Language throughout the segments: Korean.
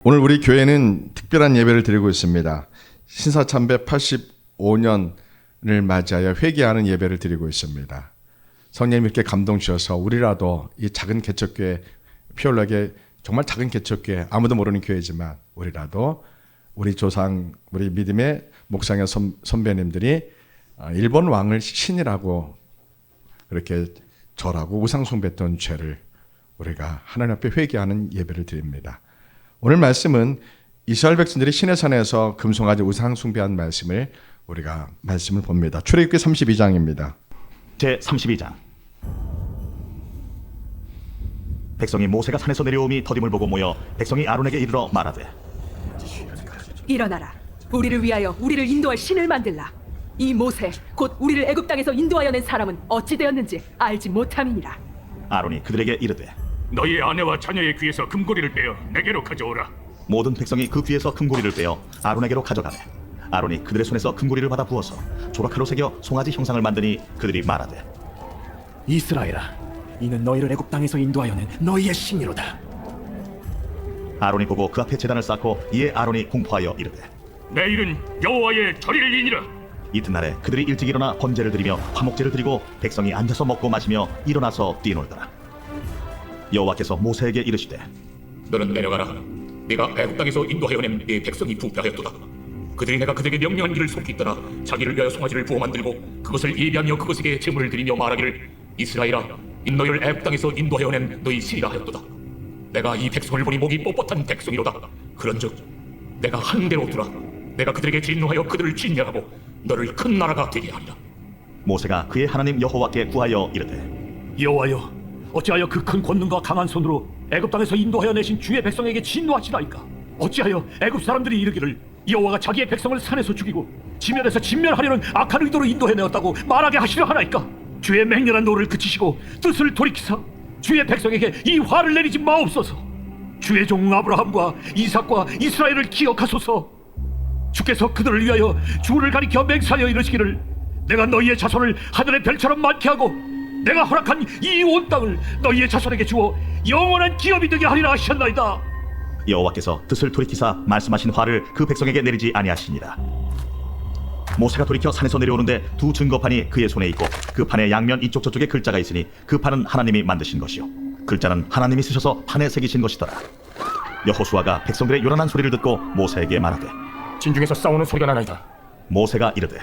오늘 우리 교회는 특별한 예배를 드리고 있습니다. 신사참배 85년을 맞이하여 회개하는 예배를 드리고 있습니다. 성령님 이렇게 감동 주셔서 우리라도 이 작은 개척교회, 피올락의 정말 작은 개척교회, 아무도 모르는 교회지만 우리라도 우리 조상, 우리 믿음의 목상의 선배님들이 일본 왕을 신이라고 그렇게 절하고 우상 숭배했던 죄를 우리가 하나님 앞에 회개하는 예배를 드립니다. 오늘 말씀은 이스라엘 백성들이 시내산에서 금송아지 우상 숭배한 말씀을 우리가 말씀을 봅니다. 출애굽기 32장입니다. 제 32장. 백성이 모세가 산에서 내려오미 더딤을 보고 모여 백성이 아론에게 이르러 말하되, 일어나라. 우리를 위하여 우리를 인도할 신을 만들라. 이 모세 곧 우리를 애굽 땅에서 인도하여 낸 사람은 어찌 되었는지 알지 못함이니라. 아론이 그들에게 이르되, 너희 아내와 자녀의 귀에서 금고리를 빼어 내게로 가져오라. 모든 백성이 그 귀에서 금고리를 빼어 아론에게로 가져가매 아론이 그들의 손에서 금고리를 받아 부어서 조각칼로 새겨 송아지 형상을 만드니 그들이 말하되, 이스라엘아, 이는 너희를 애굽 땅에서 인도하여낸 너희의 신이로다. 아론이 보고 그 앞에 제단을 쌓고 이에 아론이 공포하여 이르되, 내일은 여호와의 절일이니라. 이튿날에 그들이 일찍 일어나 번제를 드리며 화목제를 드리고 백성이 앉아서 먹고 마시며 일어나서 뛰놀더라. 여호와께서 모세에게 이르시되, 너는 내려가라. 네가 애굽 땅에서 인도하여 낸 네 백성이 부패하였도다. 그들이 내가 그들에게 명령한 일을 속히 따라 자기를 위하여 송아지를 부어 만들고 그것을 예비하며 그것에게 제물을 드리며 말하기를, 이스라엘아, 인 너희를 애굽 땅에서 인도하여 낸 너희 신이라 하였도다. 내가 이 백성을 보니 목이 뻣뻣한 백성이로다. 그런즉 내가 한 대로 두라. 내가 그들에게 진노하여 그들을 진멸하고 너를 큰 나라가 되게 하리라. 모세가 그의 하나님 여호와께 구하여 이르되, 여호와여, 어찌하여 그 큰 권능과 강한 손으로 애굽 땅에서 인도하여 내신 주의 백성에게 진노하시나이까? 어찌하여 애굽 사람들이 이르기를 여호와가 자기의 백성을 산에서 죽이고 지면에서 진멸하려는 악한 의도로 인도해내었다고 말하게 하시려 하나이까? 주의 맹렬한 노를 그치시고 뜻을 돌이키사 주의 백성에게 이 화를 내리지 마옵소서. 주의 종 아브라함과 이삭과 이스라엘을 기억하소서. 주께서 그들을 위하여 주를 가리켜 맹세하여 이르시기를, 내가 너희의 자손을 하늘의 별처럼 많게 하고 내가 허락한 이 온 땅을 너희의 자손에게 주어 영원한 기업이 되게 하리라 하셨나이다. 여호와께서 뜻을 돌이키사 말씀하신 화를 그 백성에게 내리지 아니하시니라. 모세가 돌이켜 산에서 내려오는데 두 증거판이 그의 손에 있고 그 판의 양면 이쪽 저쪽에 글자가 있으니 그 판은 하나님이 만드신 것이요 글자는 하나님이 쓰셔서 판에 새기신 것이더라. 여호수아가 백성들의 요란한 소리를 듣고 모세에게 말하되, 진중에서 싸우는 소리가 나나이다. 모세가 이르되,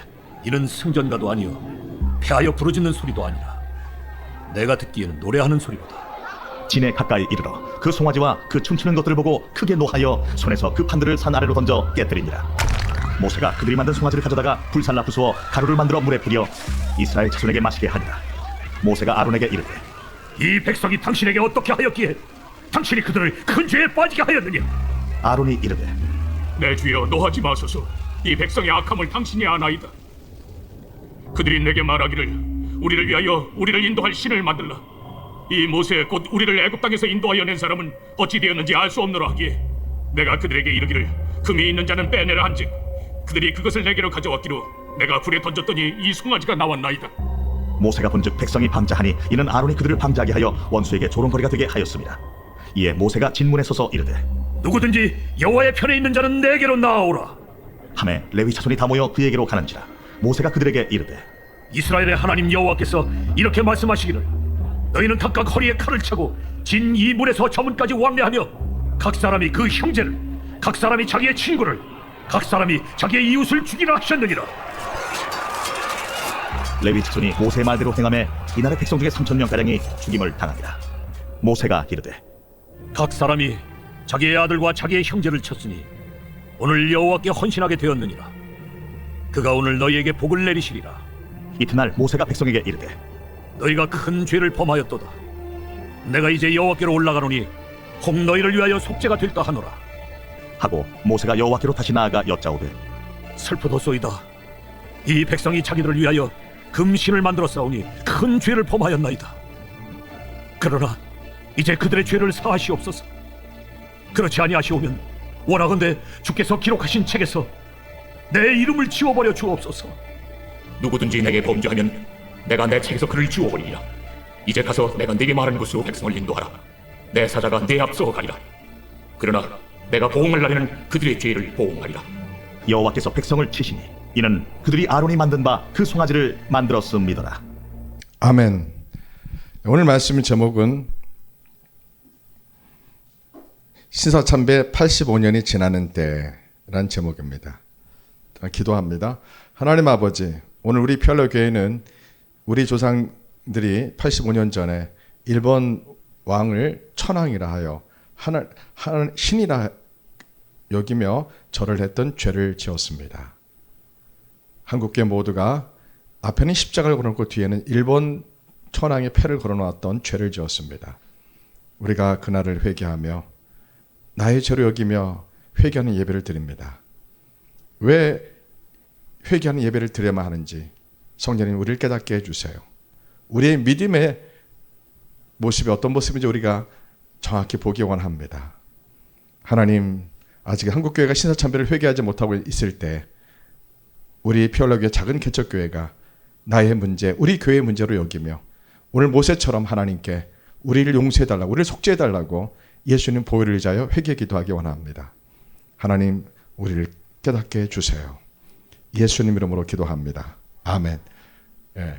이는 승전가도 아니요 패하여 부르짖는 소리도 아니라 내가 듣기에는 노래하는 소리로다. 진에 가까이 이르러 그 송아지와 그 춤추는 것들을 보고 크게 노하여 손에서 그 판들을 산 아래로 던져 깨뜨리니라. 모세가 그들이 만든 송아지를 가져다가 불살라 부수어 가루를 만들어 물에 뿌려 이스라엘 자손에게 마시게 하니라. 모세가 아론에게 이르되, 이 백성이 당신에게 어떻게 하였기에 당신이 그들을 큰 죄에 빠지게 하였느냐? 아론이 이르되, 내 주여, 노하지 마소서. 이 백성의 악함을 당신이 아나이다. 그들이 내게 말하기를, 우리를 위하여 우리를 인도할 신을 만들라. 이 모세 곧 우리를 애굽 땅에서 인도하여 낸 사람은 어찌 되었는지 알 수 없노라 하기에 내가 그들에게 이르기를, 금이 있는 자는 빼내라 한즉 그들이 그것을 내게로 가져왔기로 내가 불에 던졌더니 이 송아지가 나왔나이다. 모세가 본즉 백성이 방자하니 이는 아론이 그들을 방자하게 하여 원수에게 조롱거리가 되게 하였습니다. 이에 모세가 진문에 서서 이르되, 누구든지 여호와의 편에 있는 자는 내게로 나아오라. 하매 레위 자손이 다 모여 그에게로 가는지라. 모세가 그들에게 이르되, 이스라엘의 하나님 여호와께서 이렇게 말씀하시기를, 너희는 각각 허리에 칼을 차고 진 이 문에서 저 문까지 왕래하며 각 사람이 그 형제를, 각 사람이 자기의 친구를, 각 사람이 자기의 이웃을 죽이라 하셨느니라. 레위 자손이 모세의 말대로 행하매 이날의 백성 중에 3,000명가량이 죽임을 당하니라. 모세가 이르되, 각 사람이 자기의 아들과 자기의 형제를 쳤으니 오늘 여호와께 헌신하게 되었느니라. 그가 오늘 너희에게 복을 내리시리라. 이튿날 모세가 백성에게 이르되, 너희가 큰 죄를 범하였도다. 내가 이제 여호와께로 올라가노니 혹 너희를 위하여 속죄가 될까 하노라. 하고 모세가 여호와께로 다시 나아가 여짜오되, 슬프도소이다. 이 백성이 자기들을 위하여 금신을 만들어 싸우니 큰 죄를 범하였나이다. 그러나 이제 그들의 죄를 사하시옵소서. 그렇지 아니하시오면 원하건대 주께서 기록하신 책에서 내 이름을 지워버려 주옵소서. 누구든지 내게 범죄하면 내가 내 책에서 그를 지워버리리라. 이제 가서 내가 네게 말하는 곳으로 백성을 인도하라. 내 사자가 네 앞서 가리라. 그러나 내가 보응할 날에는 그들의 죄를 보응하리라. 여호와께서 백성을 치시니 이는 그들이 아론이 만든 바 그 송아지를 만들었음이더라. 아멘. 오늘 말씀 제목은 신사참배 85년이 지나는 때란 제목입니다. 기도합니다. 하나님 아버지, 오늘 우리 피알로 교회는 우리 조상들이 85년 전에 일본 왕을 천황이라 하여 신이라 여기며 절을 했던 죄를 지었습니다. 한국교회 모두가 앞에는 십자가를 걸어놓고 뒤에는 일본 천황의 패를 걸어놓았던 죄를 지었습니다. 우리가 그날을 회개하며 나의 죄로 여기며 회개하는 예배를 드립니다. 왜 회개하는 예배를 드려야만 하는지 성령님 우리를 깨닫게 해주세요. 우리의 믿음의 모습이 어떤 모습인지 우리가 정확히 보기 원합니다. 하나님, 아직 한국교회가 신사참배를 회개하지 못하고 있을 때 우리 피올로교회 작은 개척교회가 나의 문제, 우리 교회의 문제로 여기며 오늘 모세처럼 하나님께 우리를 용서해달라고, 우리를 속죄해달라고 예수님 보혈을 의지하여 회개 기도하기 원합니다. 하나님, 우리를 깨닫게 해주세요. 예수님 이름으로 기도합니다. 아멘. 예.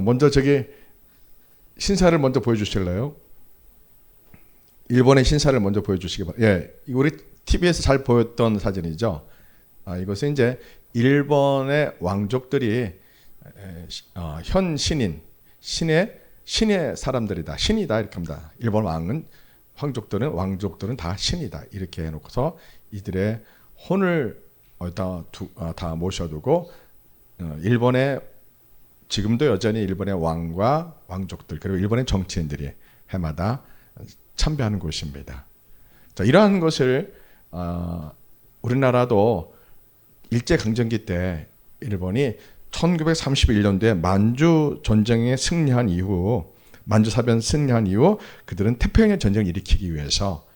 먼저 신사를 먼저 보여주실래요? 일본의 신사를 먼저 보여주시기 바랍니다. 예, 우리 TV에서 잘 보였던 사진이죠. 이것은 이제 일본의 왕족들이 현 신의 사람들이다, 신이다 이렇게 합니다. 일본 왕족들은 다 신이다 이렇게 해놓고서 이들의 혼을 다 모셔두고 일본의 지금도 여전히 일본의 왕과 왕족들 그리고 일본의 정치인들이 해마다 참배하는 곳입니다. 자, 이러한 것을 우리나라도 일제강점기 때 일본이 1931년도에 만주 전쟁에 승리한 이후, 만주 사변 승리한 이후 그들은 태평양 전쟁을 일으키기 위해서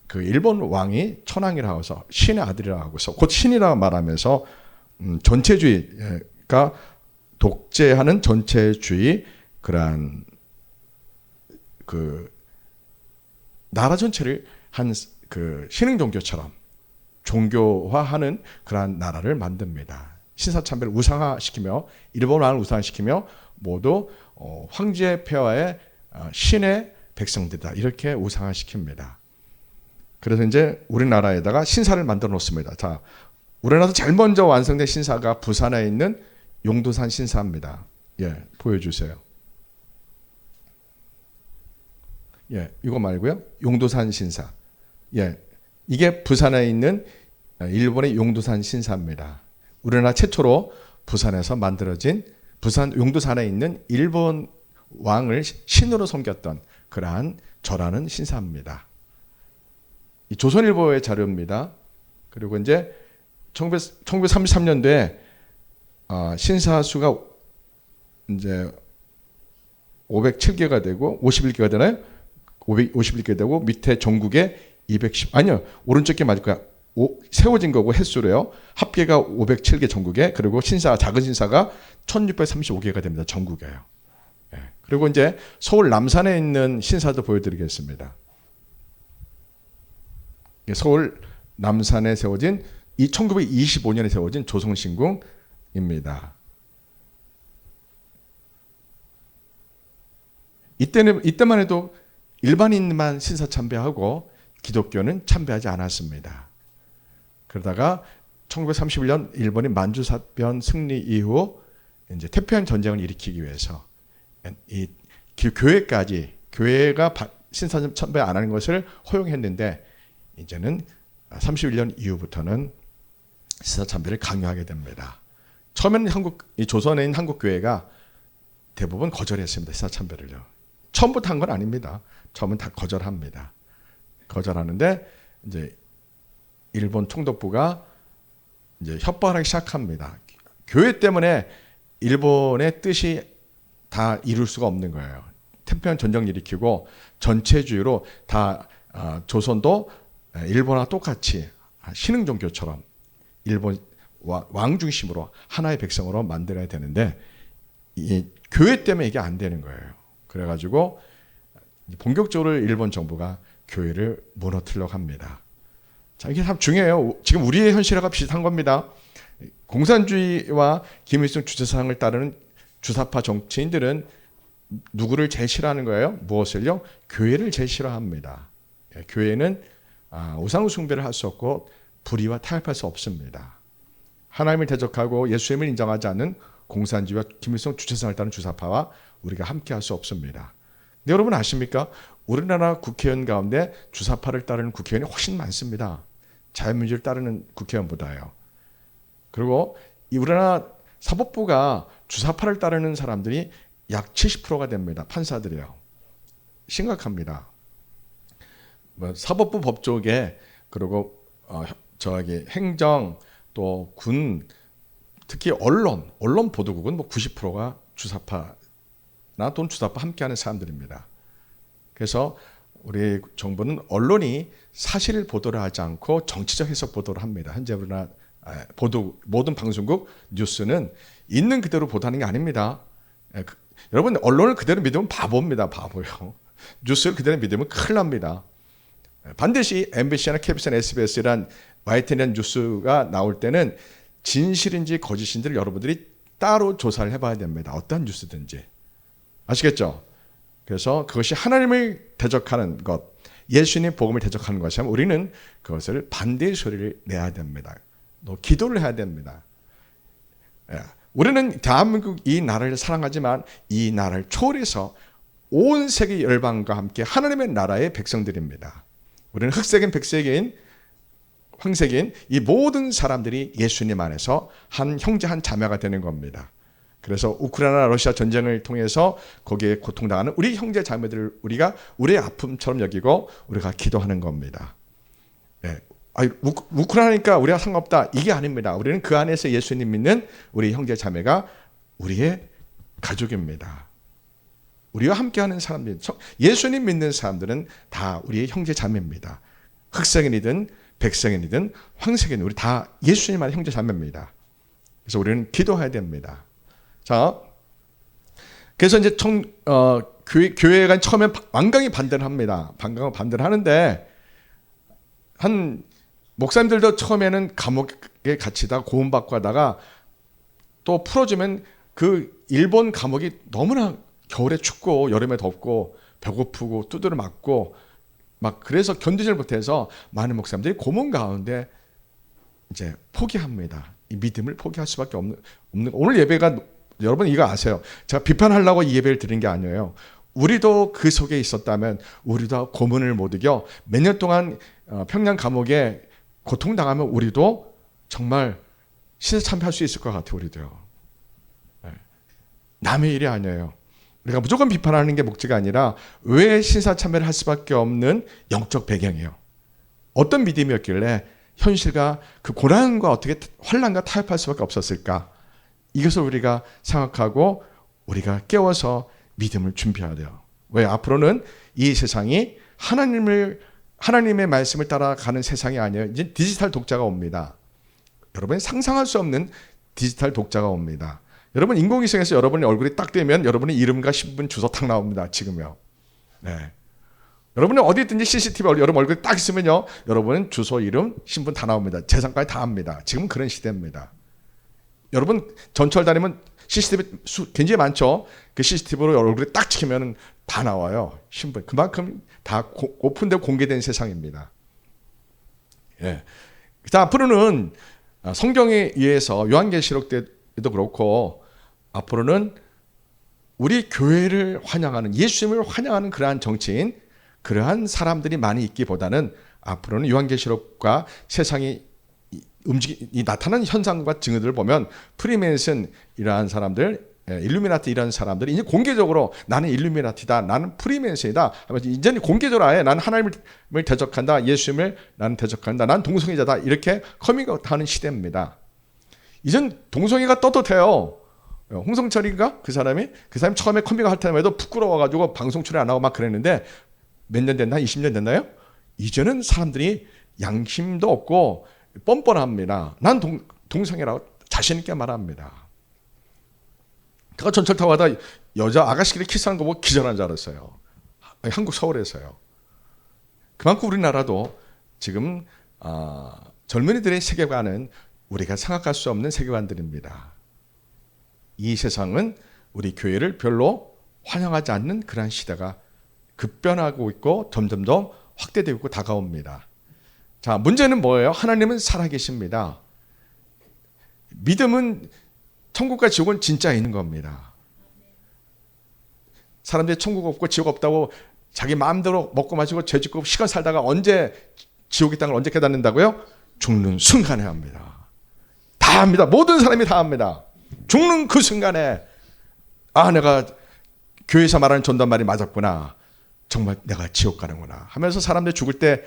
그 일본 왕이 천황이라고 해서 신의 아들이라고 하고서 곧 신이라고 말하면서 전체주의가 독재하는 전체주의 그러한 그 나라 전체를 한 그 신흥 종교처럼 종교화하는 그러한 나라를 만듭니다. 신사참배를 우상화시키며 일본 왕을 우상화시키며 모두 황제 폐하의 신의 백성들이다 이렇게 우상화시킵니다. 그래서 이제 우리나라에다가 신사를 만들어 놓습니다. 자, 우리나라에서 제일 먼저 완성된 신사가 부산에 있는 용두산 신사입니다. 예, 보여주세요. 예, 이거 말고요. 용두산 신사. 예, 이게 부산에 있는 일본의 용두산 신사입니다. 우리나라 최초로 부산에서 만들어진 부산 용두산에 있는 일본 왕을 신으로 섬겼던 그러한 절하는 신사입니다. 이 조선일보의 자료입니다. 그리고 이제 1933년도에 신사 수가 이제 507개가 되고 51개가 되나요? 551개 되고 밑에 전국에 210 아니요 오른쪽 게 맞을 거야. 세워진 거고 횟수로요. 합계가 507개 전국에 그리고 신사 작은 신사가 1635개가 됩니다. 전국에요. 예. 그리고 이제 서울 남산에 있는 신사도 보여드리겠습니다. 서울 남산에 세워진 1925년에 세워진 조성신궁입니다. 이때만 해도 일반인만 신사 참배하고 기독교는 참배하지 않았습니다. 그러다가 1931년 일본이 만주사변 승리 이후 이제 태평양 전쟁을 일으키기 위해서 이 교회가 신사 참배 안 하는 것을 허용했는데 이제는 31년 이후부터는 신사 참배를 강요하게 됩니다. 처음에는 조선에 있는 한국 교회가 대부분 거절했습니다. 신사 참배를요. 처음부터 한 건 아닙니다. 처음은 다 거절합니다. 거절하는데 이제 일본 총독부가 이제 협박하기 시작합니다. 교회 때문에 일본의 뜻이 다 이룰 수가 없는 거예요. 태평양 전쟁 일으키고 전체주의로 다 조선도 일본과 똑같이 신흥 종교처럼 일본 왕 중심으로 하나의 백성으로 만들어야 되는데 이 교회 때문에 이게 안 되는 거예요. 그래가지고 본격적으로 일본 정부가 교회를 무너뜨리려고 합니다. 자, 이게 참 중요해요. 지금 우리의 현실과 비슷한 겁니다. 공산주의와 김일성 주체사상을 따르는 주사파 정치인들은 누구를 제일 싫어하는 거예요? 무엇을요? 교회를 제일 싫어합니다. 교회는 우상 숭배를 할 수 없고 불의와 타협할 수 없습니다. 하나님을 대적하고 예수님을 인정하지 않는 공산주의와 김일성 주체사상을 따르는 주사파와 우리가 함께할 수 없습니다. 근데 여러분 아십니까? 우리나라 국회의원 가운데 주사파를 따르는 국회의원이 훨씬 많습니다. 자유민주를 따르는 국회의원보다요. 그리고 이 우리나라 사법부가 주사파를 따르는 사람들이 약 70%가 됩니다. 판사들이요. 심각합니다. 사법부 법조계 그리고 행정 또 군 특히 언론 보도국은 90%가 주사파나 또는 주사파 함께하는 사람들입니다. 그래서 우리 정부는 언론이 사실 보도를 하지 않고 정치적 해석 보도를 합니다. 현재 우리나라 모든 방송국 뉴스는 있는 그대로 보도하는 게 아닙니다. 여러분 언론을 그대로 믿으면 바보입니다. 바보요. 뉴스를 그대로 믿으면 큰일 납니다. 반드시 MBC나 KBS나 SBS란 YTN이라는 뉴스가 나올 때는 진실인지 거짓인지를 여러분들이 따로 조사를 해봐야 됩니다. 어떤 뉴스든지. 아시겠죠? 그래서 그것이 하나님을 대적하는 것, 예수님의 복음을 대적하는 것이면 우리는 그것을 반대의 소리를 내야 됩니다. 또 기도를 해야 됩니다. 우리는 대한민국 이 나라를 사랑하지만 이 나라를 초월해서 온 세계 열방과 함께 하나님의 나라의 백성들입니다. 우리는 흑색인, 백색인, 황색인 이 모든 사람들이 예수님 안에서 한 형제 한 자매가 되는 겁니다. 그래서 우크라이나 러시아 전쟁을 통해서 거기에 고통당하는 우리 형제 자매들을 우리가 우리의 아픔처럼 여기고 우리가 기도하는 겁니다. 우크라이나니까 우리가 상관없다 이게 아닙니다. 우리는 그 안에서 예수님 믿는 우리 형제 자매가 우리의 가족입니다. 우리와 함께하는 사람들, 예수님 믿는 사람들은 다 우리의 형제 자매입니다. 흑색인이든 백색인이든 황색인이든 우리 다 예수님 안에 형제 자매입니다. 그래서 우리는 기도해야 됩니다. 자, 그래서 이제 교회가 처음에 완강히 반대를 합니다. 반대를 하는데 한 목사님들도 처음에는 감옥에 갇히다가 고문받고 하다가 또 풀어주면 그 일본 감옥이 너무나 겨울에 춥고 여름에 덥고 배고프고 두드려 맞고 막 그래서 견디질 못해서 많은 목사님들이 고문 가운데 이제 포기합니다. 이 믿음을 포기할 수밖에 없는 오늘 예배가 여러분 이거 아세요? 제가 비판하려고 이 예배를 드린 게 아니에요. 우리도 그 속에 있었다면 우리도 고문을 못 이겨 몇 년 동안 평양 감옥에 고통당하면 우리도 정말 신세참배할 수 있을 것 같아요. 우리도요. 남의 일이 아니에요. 우리가 무조건 비판하는 게 목적이 아니라 왜 신사참배를 할 수밖에 없는 영적 배경이에요. 어떤 믿음이었길래 현실과 그 고난과 어떻게 환난과 타협할 수밖에 없었을까? 이것을 우리가 생각하고 우리가 깨워서 믿음을 준비해야 돼요. 왜? 앞으로는 이 세상이 하나님의 말씀을 따라가는 세상이 아니에요. 이제 디지털 독자가 옵니다. 여러분이 상상할 수 없는 디지털 독자가 옵니다. 여러분 인공위성에서 여러분의 얼굴이 딱 되면 여러분의 이름과 신분 주소 딱 나옵니다. 지금요. 네. 여러분은 어디든지 CCTV 여러분 얼굴이 딱 있으면요. 여러분은 주소, 이름, 신분 다 나옵니다. 재산까지 다 합니다. 지금 그런 시대입니다. 여러분 전철 다니면 CCTV 굉장히 많죠. 그 CCTV로 얼굴이 딱 찍히면 다 나와요. 신분. 그만큼 다 오픈되고 공개된 세상입니다. 예. 자, 앞으로는 성경에 의해서 요한계시록 때도 그렇고 앞으로는 우리 교회를 환영하는 예수님을 환영하는 그러한 정치인 그러한 사람들이 많이 있기보다는 앞으로는 요한계시록과 세상이 나타나는 현상과 증거들을 보면 프리메이슨 이러한 사람들, 일루미나티 이런 사람들이 이제 공개적으로 나는 일루미나티다, 나는 프리메이슨이다 하면서 이제 공개적으로 아예 나는 하나님을 대적한다, 예수님을 나는 대적한다, 나는 동성애자다 이렇게 커밍아웃하는 시대입니다. 이젠 동성애가 떳떳해요. 홍성철인가 그 사람이 처음에 커밍아웃 할 때만 해도 부끄러워가지고 방송 출연 안 하고 막 그랬는데 몇 년 됐나? 20년 됐나요? 이제는 사람들이 양심도 없고 뻔뻔합니다. 난 동성애라고 자신 있게 말합니다. 제가 전철 타고 가다 여자 아가씨끼리 키스하는 거 보고 기절한 줄 알았어요. 한국 서울에서요. 그만큼 우리나라도 지금 젊은이들의 세계관은 우리가 생각할 수 없는 세계관들입니다. 이 세상은 우리 교회를 별로 환영하지 않는 그러한 시대가 급변하고 있고 점점 더 확대되고 있고 다가옵니다. 자, 문제는 뭐예요? 하나님은 살아계십니다. 믿음은 천국과 지옥은 진짜 있는 겁니다. 사람들이 천국 없고 지옥 없다고 자기 마음대로 먹고 마시고 죄 짓고 시간 살다가 언제 지옥의 땅을 언제 깨닫는다고요? 죽는 순간에 합니다. 다 합니다. 모든 사람이 다 합니다. 죽는 그 순간에 내가 교회에서 말하는 전도말이 맞았구나. 정말 내가 지옥 가는구나 하면서 사람들이 죽을 때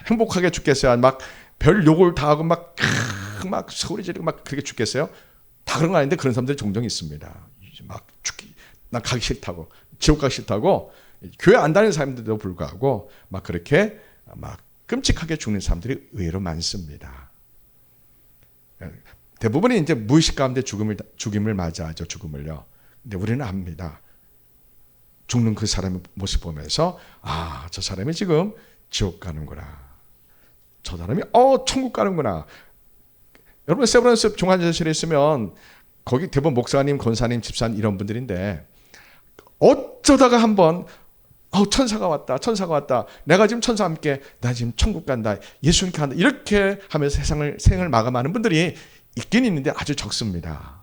행복하게 죽겠어요? 막 별 욕을 다 하고 막 소리 지르고 막 그렇게 죽겠어요? 다 그런 거 아닌데 그런 사람들이 종종 있습니다. 막 난 가기 싫다고, 지옥 가기 싫다고, 교회 안 다니는 사람들도 불구하고 막 그렇게 막 끔찍하게 죽는 사람들이 의외로 많습니다. 대부분이 이제 무의식 가운데 죽임을 맞이하죠. 죽음을요. 근데 우리는 압니다. 죽는 그 사람의 모습 보면서 저 사람이 지금 지옥 가는구나. 저 사람이 천국 가는구나. 여러분 세브란스 종합제실에 있으면 거기 대부분 목사님, 권사님, 집사님 이런 분들인데 어쩌다가 한번 천사가 왔다. 천사가 왔다. 내가 지금 천사와 함께 나 지금 천국 간다. 예수님께 간다. 이렇게 하면서 생을 마감하는 분들이 있긴 있는데 아주 적습니다.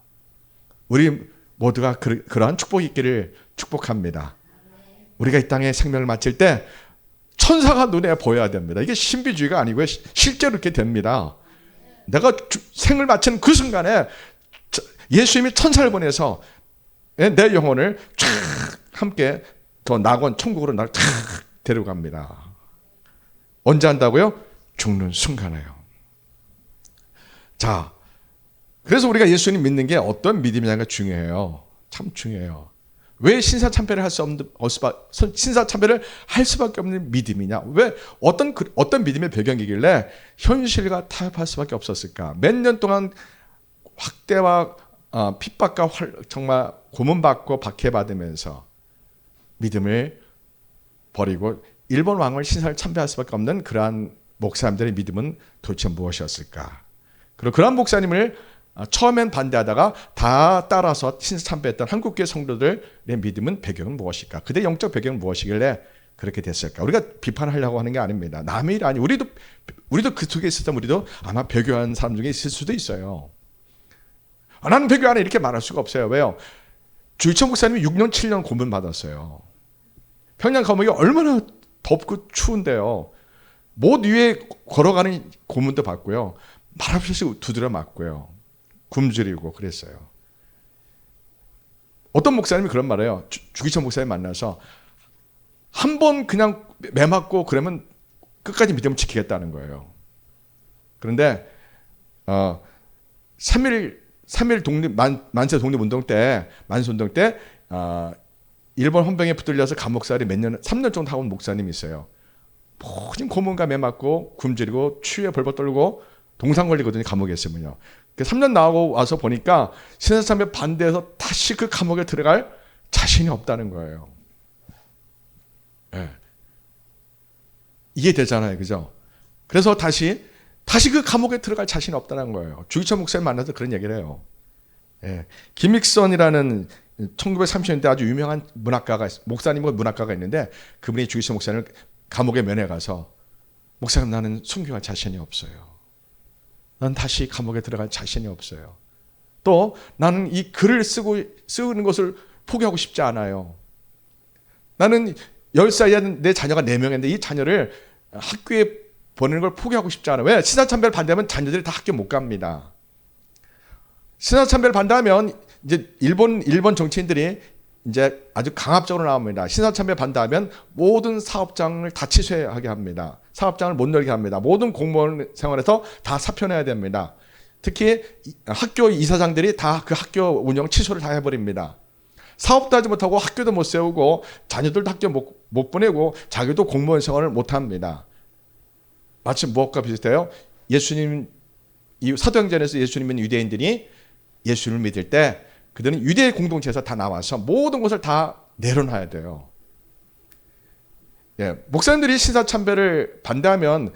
우리 모두가 그러한 축복이 있기를 축복합니다. 우리가 이 땅에 생명을 마칠 때 천사가 눈에 보여야 됩니다. 이게 신비주의가 아니고요. 실제로 이렇게 됩니다. 내가 생을 마치는 그 순간에 예수님이 천사를 보내서 내 영혼을 쫙 함께 더 낙원 천국으로 날 쫙 데려갑니다. 언제 한다고요? 죽는 순간에요. 자, 그래서 우리가 예수님 믿는 게 어떤 믿음이냐가 중요해요. 참 중요해요. 왜 신사참배를 할 수밖에 없는 믿음이냐? 왜 어떤 믿음의 배경이길래 현실과 타협할 수밖에 없었을까? 몇 년 동안 학대와 핍박과 정말 고문받고 박해받으면서 믿음을 버리고 일본 왕을 신사를 참배할 수밖에 없는 그러한 목사님들의 믿음은 도대체 무엇이었을까? 그리고 그러한 목사님을 처음엔 반대하다가 다 따라서 신사 참배했던 한국교회 성도들의 믿음은 배경은 무엇일까? 그들의 영적 배경은 무엇이길래 그렇게 됐을까? 우리가 비판하려고 하는 게 아닙니다. 남의 일 아니. 우리도 그 속에 있었던 우리도 아마 배교한 사람 중에 있을 수도 있어요. 나는 배교 안 해 이렇게 말할 수가 없어요. 왜요? 주일천 목사님이 6년 7년 고문 받았어요. 평양 감옥이 얼마나 덥고 추운데요. 못 위에 걸어가는 고문도 받고요. 말없이 두드려 맞고요. 굶주리고 그랬어요. 어떤 목사님이 그런 말해요. 주기천 목사님 만나서 한 번 그냥 매 맞고 그러면 끝까지 믿음을 지키겠다는 거예요. 그런데 3일 독립 만세 독립운동 때 만세운동 때 일본 헌병에 붙들려서 감옥살이 3년 정도 하고 온 목사님이 있어요. 모든 고문과 매 맞고 굶주리고 추위에 벌벌 떨고 동상 걸리거든요. 감옥에 있으면요. 3년 나오고 와서 보니까 신사참배 반대해서 다시 그 감옥에 들어갈 자신이 없다는 거예요. 네. 이게 되잖아요. 그죠? 그래서 다시 그 감옥에 들어갈 자신이 없다는 거예요. 주기천 목사님 만나서 그런 얘기를 해요. 예. 김익선이라는 1930년대 아주 유명한 목사님과 문학가가 있는데 그분이 주기천 목사님을 감옥에 면회 가서 목사님 나는 순교할 자신이 없어요. 난 다시 감옥에 들어갈 자신이 없어요. 또 나는 이 글을 쓰는 것을 포기하고 싶지 않아요. 나는 10살이야 내 자녀가 4명인데 이 자녀를 학교에 보내는 걸 포기하고 싶지 않아요. 왜? 신사참배를 반대하면 자녀들이 다 학교 못 갑니다. 신사참배를 반대하면 이제 일본 정치인들이 이제 아주 강압적으로 나옵니다. 신사참배 반대하면 모든 사업장을 다 취소하게 합니다. 사업장을 못 열게 합니다. 모든 공무원 생활에서 다 사표내야 됩니다. 특히 학교 이사장들이 다 그 학교 운영 취소를 다 해버립니다. 사업도 하지 못하고 학교도 못 세우고 자녀들도 학교 못 보내고 자기도 공무원 생활을 못 합니다. 마치 무엇과 비슷해요? 예수님, 이 사도행전에서 예수님 믿는 유대인들이 예수를 믿을 때 그들은 유대 공동체에서 다 나와서 모든 것을 다 내려놔야 돼요. 목사님들이 신사참배를 반대하면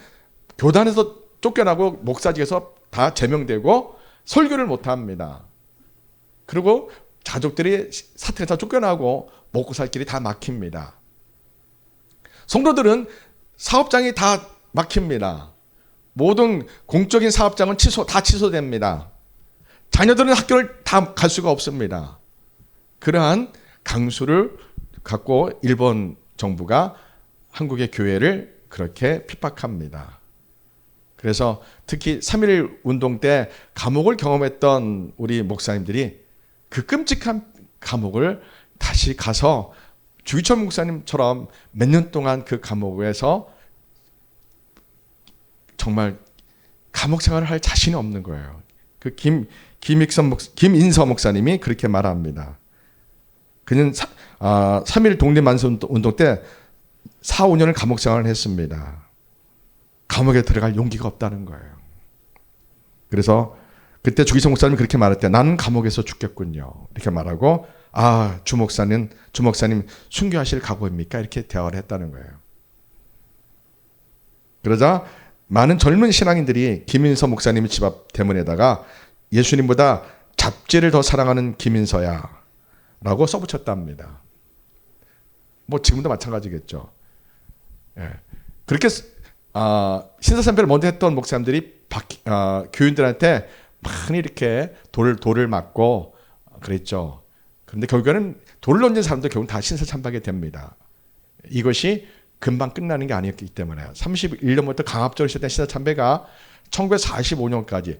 교단에서 쫓겨나고 목사직에서 다 제명되고 설교를 못합니다. 그리고 가족들이 사택에서 쫓겨나고 먹고 살 길이 다 막힙니다. 성도들은 사업장이 다 막힙니다. 모든 공적인 사업장은 다 취소됩니다. 자녀들은 학교를 다 갈 수가 없습니다. 그러한 강수를 갖고 일본 정부가 한국의 교회를 그렇게 핍박합니다. 그래서 특히 3.1 운동 때 감옥을 경험했던 우리 목사님들이 그 끔찍한 감옥을 다시 가서 주기철 목사님처럼 몇 년 동안 그 감옥에서 정말 감옥 생활을 할 자신이 없는 거예요. 그 김인서 목사님이 그렇게 말합니다. 그는 3.1 독립만세운동 때 4, 5년을 감옥 생활을 했습니다. 감옥에 들어갈 용기가 없다는 거예요. 그래서 그때 주기성 목사님이 그렇게 말했대. 나는 감옥에서 죽겠군요. 이렇게 말하고 주 목사님 순교하실 각오입니까? 이렇게 대화를 했다는 거예요. 그러자 많은 젊은 신앙인들이 김인서 목사님 집 앞 대문에다가 예수님보다 잡지를 더 사랑하는 김인서야 라고 써붙였답니다. 뭐 지금도 마찬가지겠죠. 그렇게 신사참배를 먼저 했던 목사님들이 교인들한테 많이 이렇게 돌을 맞고 그랬죠. 그런데 결국에는 돌을 던진 사람도 결국 다 신사참배하게 됩니다. 이것이 금방 끝나는 게 아니었기 때문에 31년부터 강압적으로 시작된 신사참배가 1945년까지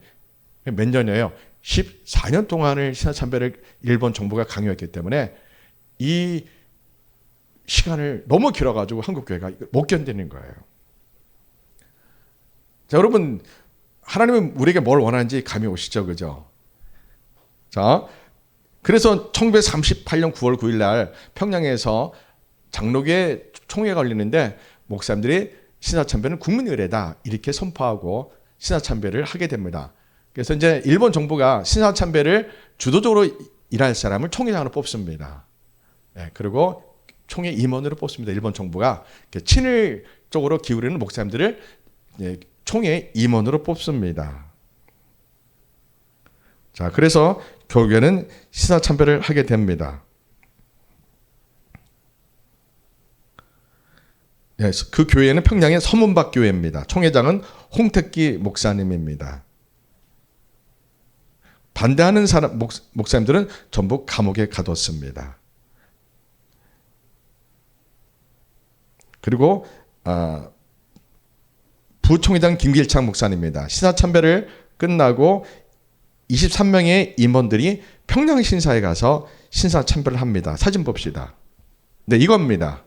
몇 년이에요? 14년 동안을 신사참배를 일본 정부가 강요했기 때문에 이 시간을 너무 길어가지고 한국교회가 못 견디는 거예요. 자, 여러분, 하나님은 우리에게 뭘 원하는지 감이 오시죠? 그죠? 자, 그래서 1938년 9월 9일 날 평양에서 장로교회 총회가 열리는데 목사님들이 신사참배는 국민의례다 이렇게 선포하고 신사참배를 하게 됩니다. 그래서 이제 일본 정부가 신사참배를 주도적으로 일할 사람을 총회장으로 뽑습니다. 그리고 총회 임원으로 뽑습니다. 일본 정부가 친일 쪽으로 기울이는 목사님들을 총회 임원으로 뽑습니다. 자, 그래서 결국에는 신사참배를 하게 됩니다. 그 교회는 평양의 서문박 교회입니다. 총회장은 홍택기 목사님입니다. 반대하는 목사님들은 전부 감옥에 가뒀습니다. 그리고 부총회장 김길창 목사님입니다. 신사참배를 끝나고 23명의 임원들이 평양신사에 가서 신사참배를 합니다. 사진 봅시다. 네, 이겁니다.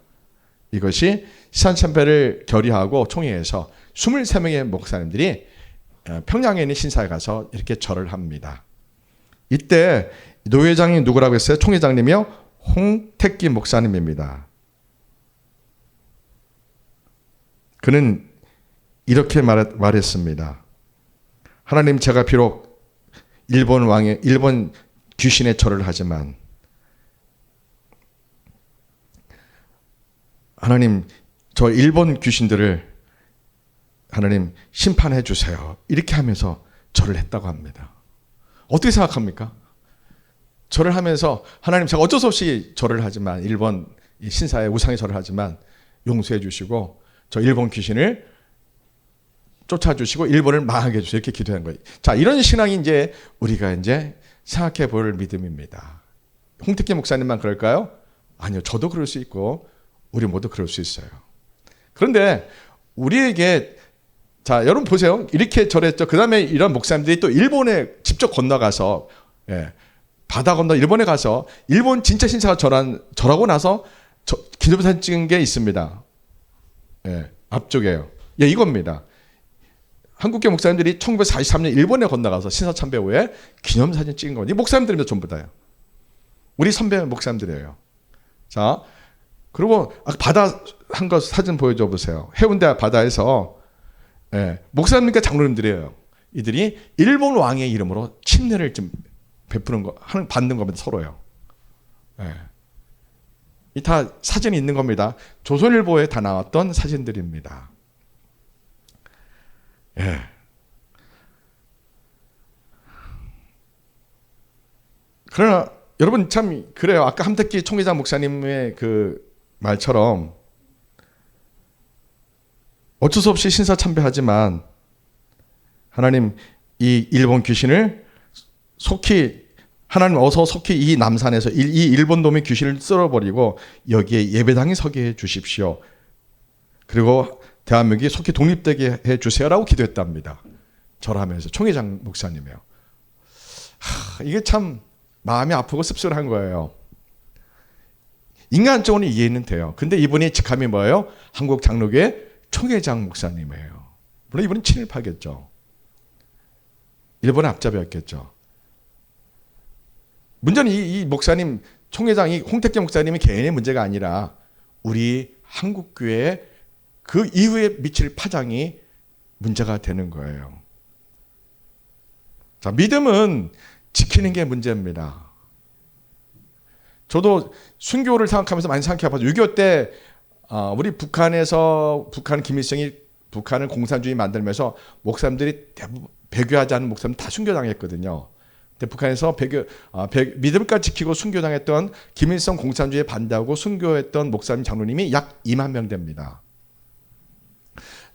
이것이 신사참배를 결의하고 총회에서 23명의 목사님들이 평양에 있는 신사에 가서 이렇게 절을 합니다. 이때 노회장이 누구라고 했어요? 총회장님이요? 홍택기 목사님입니다. 그는 이렇게 말했습니다. 하나님, 제가 비록 일본 귀신의 절을 하지만 하나님, 저 일본 귀신들을 하나님 심판해 주세요. 이렇게 하면서 절을 했다고 합니다. 어떻게 생각합니까? 절을 하면서 하나님, 제가 어쩔 수 없이 절을 하지만 일본 신사의 우상의 절을 하지만 용서해 주시고 저 일본 귀신을 쫓아주시고 일본을 망하게 해주세요. 이렇게 기도한 거예요. 자, 이런 신앙이 이제 우리가 이제 생각해 볼 믿음입니다. 홍택기 목사님만 그럴까요? 아니요. 저도 그럴 수 있고 우리 모두 그럴 수 있어요. 그런데 우리에게 자, 여러분 보세요. 이렇게 절했죠. 그 다음에 이런 목사님들이 또 일본에 직접 건너가서 바다 건너 일본에 가서 일본 진짜 신사가 절하고 나서 기념사진 찍은 게 있습니다. 앞쪽에요. 이겁니다. 한국계 목사님들이 1943년 일본에 건너가서 신사참배 후에 기념사진 찍은 거예요. 이 목사님들입니다. 전부 다요. 우리 선배 목사님들이에요. 자, 그리고 바다 한 거 사진 보여줘 보세요. 해운대 바다에서 목사님과 장로님들이에요. 이들이 일본 왕의 이름으로 침례를 좀 베푸는 거, 받는 겁니다. 서로요. 이 다 사진이 있는 겁니다. 조선일보에 다 나왔던 사진들입니다. 예. 그러나 여러분 참 그래요. 아까 함택기 총회장 목사님의 그 말처럼 어쩔 수 없이 신사참배하지만 하나님 이 일본 귀신을 속히 하나님 어서 속히 이 남산에서 이 일본 놈의 귀신을 쓸어버리고 여기에 예배당이 서게 해 주십시오. 그리고 대한민국이 속히 독립되게 해 주세요라고 기도했답니다. 절하면서 총회장 목사님이요. 이게 참 마음이 아프고 씁쓸한 거예요. 인간적으로는 이해는 돼요. 근데 이분이 직함이 뭐예요? 한국 장로교회 총회장 목사님이에요. 물론 이분은 친일파겠죠. 일본의 앞잡이였겠죠. 문제는 이 목사님, 총회장이 홍택기 목사님이 개인의 문제가 아니라 우리 한국교회에 그 이후에 미칠 파장이 문제가 되는 거예요. 자, 믿음은 지키는 게 문제입니다. 저도 순교를 생각하면서 많이 생각해 봤죠. 6.25 때 우리 북한에서 북한 김일성이 북한을 공산주의 만들면서 목사님들이 대부분 배교하지 않은 목사님 다 순교당했거든요. 근데 북한에서 믿음까지 지키고 순교당했던 김일성 공산주의에 반대하고 순교했던 목사님 장로님이 약 2만 명 됩니다.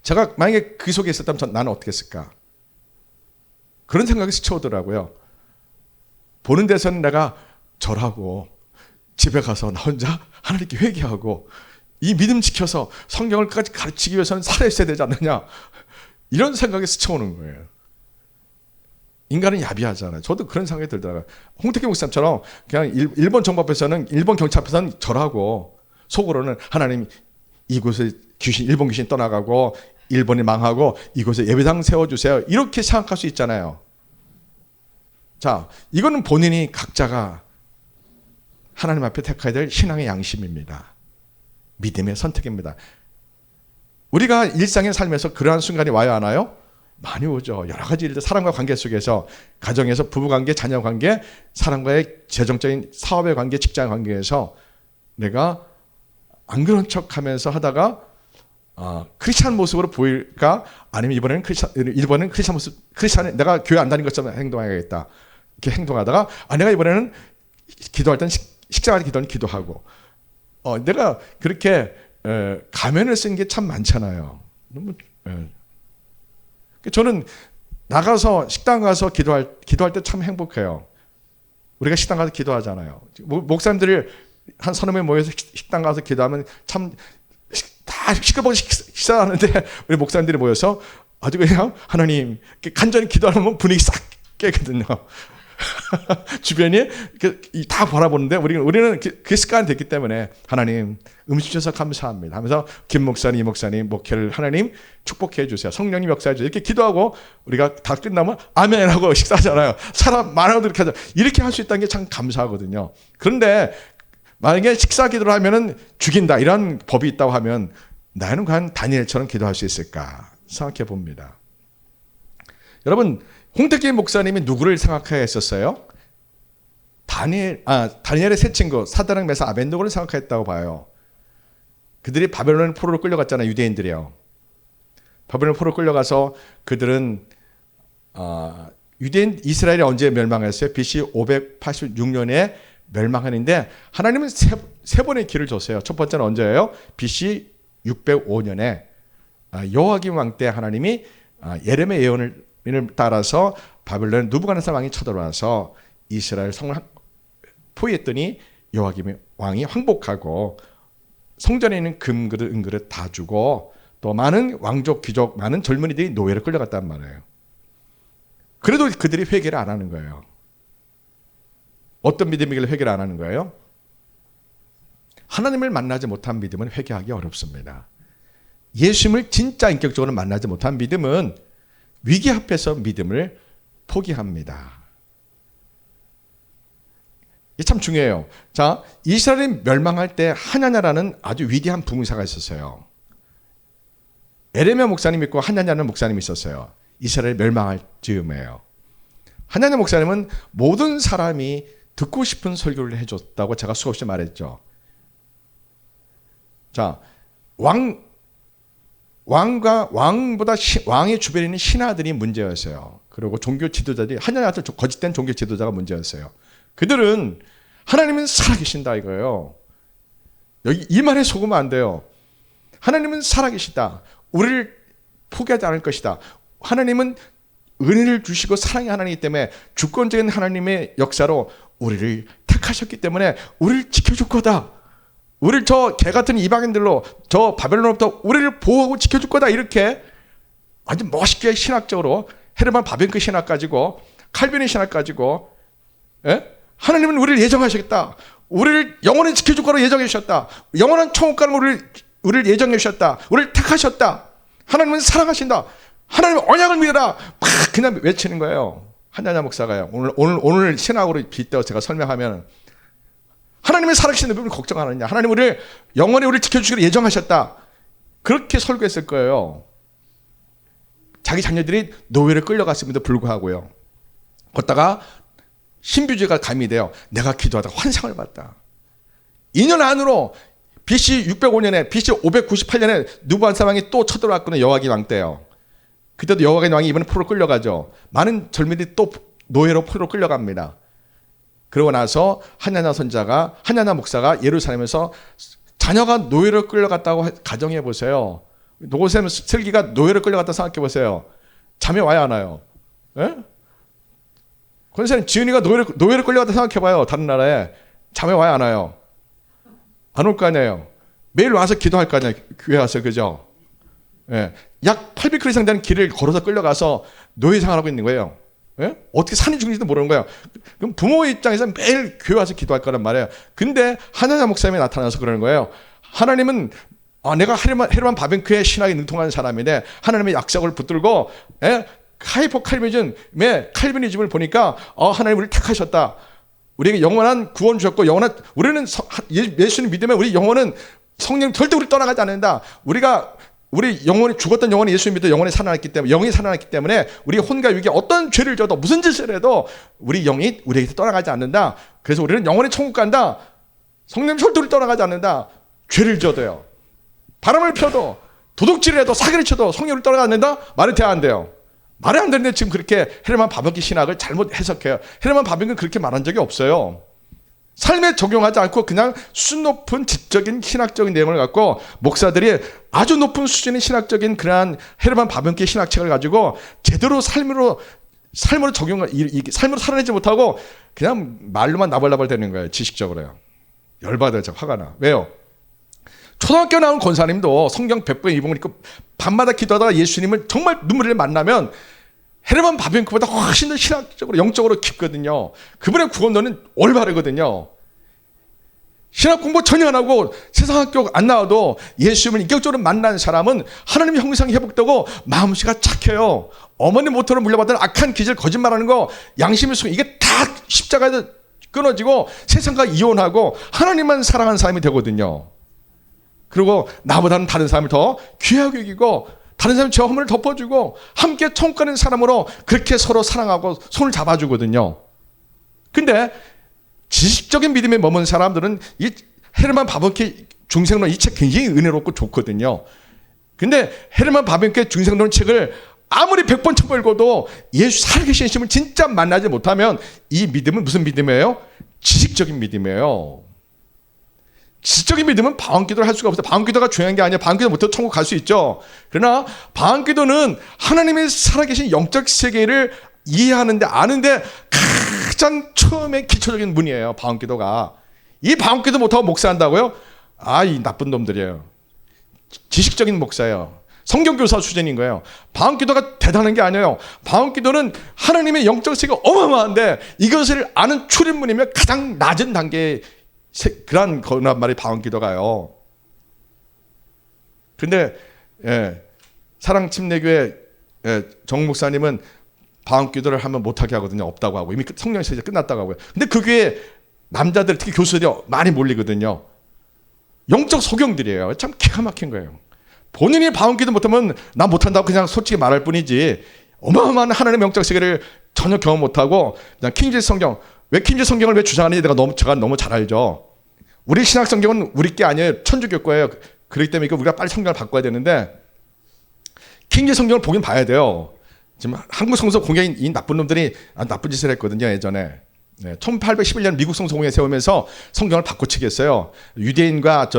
제가 만약에 그 속에 있었다면 나는 어떻게 했을까? 그런 생각이 스쳐오더라고요. 보는 데서는 내가 절하고 집에 가서 나 혼자 하나님께 회개하고 이 믿음 지켜서 성경을 끝까지 가르치기 위해서는 살아있어야 되지 않느냐, 이런 생각이 스쳐오는 거예요. 인간은 야비하잖아요. 저도 그런 생각이 들더라고요. 홍택기 목사님처럼 그냥 일본 정부 앞에서는, 일본 경찰 앞에서는 절하고 속으로는 하나님 이곳에 일본 귀신 떠나가고 일본이 망하고 이곳에 예배당 세워주세요, 이렇게 생각할 수 있잖아요. 자, 이거는 본인이 각자가 하나님 앞에 택해야 될 신앙의 양심입니다. 믿음의 선택입니다. 우리가 일상의 삶에서 그러한 순간이 와야 하나요? 많이 오죠. 여러 가지 일들, 사람과 관계 속에서, 가정에서 부부관계, 자녀관계, 사람과의 재정적인 사업의 관계, 직장 관계에서 내가 안 그런 척하면서 하다가 크리스찬 모습으로 보일까? 아니면 이번에는 크리스찬 모습, 내가 교회 안 다닌 것처럼 행동해야겠다, 이렇게 행동하다가 내가 이번에는 기도할 땐 식사할 기도는 기도하고, 내가 그렇게 가면을 쓴 게 참 많잖아요. 너무 저는 나가서 식당 가서 기도할 때 참 행복해요. 우리가 식당 가서 기도하잖아요. 목사님들이 한 서너 명 모여서 식당 가서 기도하면 참 다 시끄럽게 식사하는데 우리 목사님들이 모여서 아주 그냥 하나님 간절히 기도하면 분위기 싹 깨거든요. 주변이 다 바라보는데 우리는 그 습관이 됐기 때문에 하나님 음식 주셔서 감사합니다 하면서 김 목사님, 이 목사님 목회를 하나님 축복해 주세요, 성령님 역사해 주세요, 이렇게 기도하고 우리가 다 끝나면 아멘 하고 식사하잖아요. 사람 많아도 이렇게 할 수 있다는 게 참 감사하거든요. 그런데 만약에 식사 기도를 하면은 죽인다, 이런 법이 있다고 하면 나는 과연 다니엘처럼 기도할 수 있을까 생각해 봅니다. 여러분, 홍택기 목사님이 누구를 생각해야 했었어요? 다니엘의 세 친구 사드락, 메삭, 아벤노고를 생각했다고 봐요. 그들이 바벨론 포로로 끌려갔잖아요. 유대인들이요. 바벨론 포로로 끌려가서 그들은 이스라엘이 언제 멸망했어요? BC 586년에 멸망하는데 하나님은 세 번의 기회를 줬어요. 첫 번째는 언제예요? BC 605년에 여호야김 왕 때 하나님이 예레미야 예언을 따라서 바벨론 느부갓네살 왕이 쳐들어와서 이스라엘 성을 포위했더니 여호야김 왕이 항복하고 성전에 있는 금그릇, 은그릇 다 주고 또 많은 왕족, 귀족, 많은 젊은이들이 노예로 끌려갔단 말이에요. 그래도 그들이 회개를 안 하는 거예요. 어떤 믿음이길래 회개를 안 하는 거예요? 하나님을 만나지 못한 믿음은 회개하기 어렵습니다. 예수님을 진짜 인격적으로 만나지 못한 믿음은 위기 앞에서 믿음을 포기합니다. 이게 참 중요해요. 자, 이스라엘이 멸망할 때 하냐냐라는 아주 위대한 부흥사가 있었어요. 에레미야 목사님 있고 하냐냐는 목사님이 있었어요. 이스라엘 멸망할 즈음에요. 하냐냐 목사님은 모든 사람이 듣고 싶은 설교를 해줬다고 제가 수없이 말했죠. 자, 왕보다 왕의 주변에 있는 신하들이 문제였어요. 그리고 종교 지도자들이 하나님 거짓된 종교 지도자가 문제였어요. 그들은 하나님은 살아계신다 이거예요. 여기 이 말에 속으면 안 돼요. 하나님은 살아계시다. 우리를 포기하지 않을 것이다. 하나님은 은혜를 주시고 사랑의 하나님이기 때문에 주권적인 하나님의 역사로 우리를 택하셨기 때문에 우리를 지켜줄 거다. 우리를 저 개같은 이방인들로 저 바벨론으로부터 우리를 보호하고 지켜줄 거다. 이렇게 아주 멋있게 신학적으로 헤르만 바벤크 신학 가지고 칼빈의 신학 가지고 하나님은 우리를 예정하셨다. 우리를 영원히 지켜줄 거로 예정해 주셨다. 영원한 천국 가는 우리를 예정해 주셨다. 우리를 택하셨다. 하나님은 사랑하신다. 하나님은 언약을 믿어라. 막 그냥 외치는 거예요. 한야냐 목사가요. 오늘 신학으로 빗대어 제가 설명하면 하나님의 살아계시는 부분을 걱정 안 하느냐. 하나님 우리를 영원히 우리를 지켜주시기로 예정하셨다. 그렇게 설교했을 거예요. 자기 자녀들이 노예를 끌려갔음에도 불구하고요. 걷다가 신비주의가 가미돼요. 내가 기도하다가 환상을 봤다. 2년 안으로 BC 605년에 BC 598년에 누부한사 왕이 또 쳐들어왔거든요. 여호와긴 왕 때요. 그때도 여호와긴 왕이 이번에 포로 끌려가죠. 많은 젊은이들이 또 노예로 포로 끌려갑니다. 그러고 나서 한야냐 목사가 예루살렘에서 자녀가 노예로 끌려갔다고 가정해 보세요. 노고샘 슬기가 노예로 끌려갔다 생각해 보세요. 잠이 와야 하나요? 예? 권사님 지은이가 노예로 끌려갔다 생각해 봐요. 다른 나라에 잠이 와야 하나요? 안 올 거 아니에요. 매일 와서 기도할 거 아니에요. 교회 와서 그죠? 예. 약 800km 이상 되는 길을 걸어서 끌려가서 노예 생활하고 있는 거예요. 예? 어떻게 산이 죽는지도 모르는 거예요. 그럼 부모의 입장에서 매일 교회 와서 기도할 거란 말이에요. 근데 한야냐 목사님이 나타나서 그러는 거예요. 하나님은 내가 헤르만 바벤크의 신학에 능통하는 사람인데 하나님의 약속을 붙들고 하이퍼 칼비니즘을 보니까 하나님 우리를 택하셨다. 우리에게 영원한 구원 주셨고 우리는 예수님 믿으면 우리 영혼은 성령 절대 우리 떠나가지 않는다. 우리 영혼이 죽었던 영혼이 예수님 믿어 영혼이 살아났기 때문에 우리 혼과 육에 어떤 죄를 져도 무슨 짓을 해도 우리 영이 우리에게서 떠나가지 않는다. 그래서 우리는 영원히 천국 간다. 성령 절대 우리 떠나가지 않는다. 죄를 져도요. 바람을 펴도 도둑질을 해도 사기를 쳐도 성령을 떠나가지 않는다. 말이 돼야 안 돼요. 말이 안 되는데 지금 그렇게 헤르만 바벤크 신학을 잘못 해석해요. 헤르만 바벤크는 그렇게 말한 적이 없어요. 삶에 적용하지 않고 그냥 수준 높은 지적인 신학적인 내용을 갖고 목사들이 아주 높은 수준의 신학적인 그러한 헤르만 바벤크의 신학책을 가지고 제대로 삶으로 살아내지 못하고 그냥 말로만 나발나발 되는 거예요. 지식적으로요. 열받아요. 화가 나. 왜요? 초등학교 나온 권사님도 성경 100번 이봉을 읽고 밤마다 기도하다가 예수님을 정말 눈물을 만나면 헤르만 바벤크보다 훨씬 더 신학적으로 영적으로 깊거든요. 그분의 구원론은 올바르거든요. 신학 공부 전혀 안 하고 세상 학교 안 나와도 예수님을 인격적으로 만난 사람은 하나님의 형상이 회복되고 마음씨가 착해요. 어머니 모토로 물려받은 악한 기질 거짓말하는 거 양심의 속 이게 다 십자가에서 끊어지고 세상과 이혼하고 하나님만 사랑하는 사람이 되거든요. 그리고 나보다는 다른 사람을 더 귀하게 여기고 다른 사람의 죄와 허물을 덮어주고 함께 천국 가는 사람으로 그렇게 서로 사랑하고 손을 잡아주거든요. 근데 지식적인 믿음에 머문 사람들은 이 헤르만 바벤크의 중생론 이 책 굉장히 은혜롭고 좋거든요. 근데 헤르만 바벤크의 중생론 책을 아무리 100번 1000번 읽어도 예수 살아계신 예수님을 진짜 만나지 못하면 이 믿음은 무슨 믿음이에요? 지식적인 믿음이에요. 지적인 믿음은 방언기도를 할 수가 없어요. 방언기도가 중요한 게 아니에요. 방언기도 못해도 천국 갈 수 있죠. 그러나 방언기도는 하나님의 살아계신 영적 세계를 이해하는데 아는데 가장 처음에 기초적인 문이에요. 방언기도가. 이 방언기도 못하고 목사한다고요? 이 나쁜 놈들이에요. 지식적인 목사예요. 성경교사 수준인 거예요. 방언기도가 대단한 게 아니에요. 방언기도는 하나님의 영적 세계가 어마어마한데 이것을 아는 출입문이면 가장 낮은 단계의 그런 거란 말이 방언기도가요. 근데 사랑침례교회 정 목사님은 방언기도를 하면 못하게 하거든요. 없다고 하고 이미 성령에서 이제 끝났다고 하고요. 근데 그 교회 남자들 특히 교수들이 많이 몰리거든요. 영적 소경들이에요. 참 기가 막힌 거예요. 본인이 방언기도 못하면 나 못한다고 그냥 솔직히 말할 뿐이지 어마어마한 하나님의 영적 세계를 전혀 경험 못하고 그냥 킹제임스 성경 왜 킹제임스 성경을 왜 주장하는지 제가 너무 잘 알죠. 우리 신학 성경은 우리 게 아니에요. 천주교 거예요. 그렇기 때문에 이거 우리가 빨리 성경을 바꿔야 되는데 킹제임스 성경을 보긴 봐야 돼요. 지금 한국 성서 공회에 이 나쁜 놈들이 나쁜 짓을 했거든요, 예전에. 1811년 미국 성서 공회 세우면서 성경을 바꿔치기했어요. 유대인과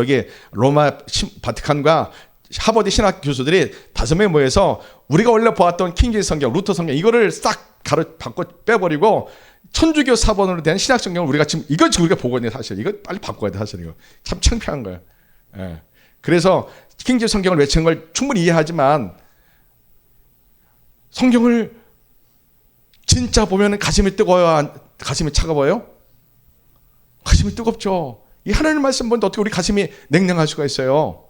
로마 바티칸과 하버드 신학 교수들이 5명이 모여서 우리가 원래 보았던 킹제임스 성경, 루터 성경 이거를 싹 바꿔 빼버리고 천주교 사본으로 된 신약 성경을 우리가 지금 우리가 보고 있는 사실 이거 빨리 바꿔야 돼 사실 이거 참 창피한 거예요. 그래서 킹제임스 성경을 외치는 걸 충분히 이해하지만 성경을 진짜 보면 가슴이 뜨거워요, 가슴이 차가워요? 가슴이 뜨겁죠. 이 하나님 말씀 보는데 어떻게 우리 가슴이 냉랭할 수가 있어요?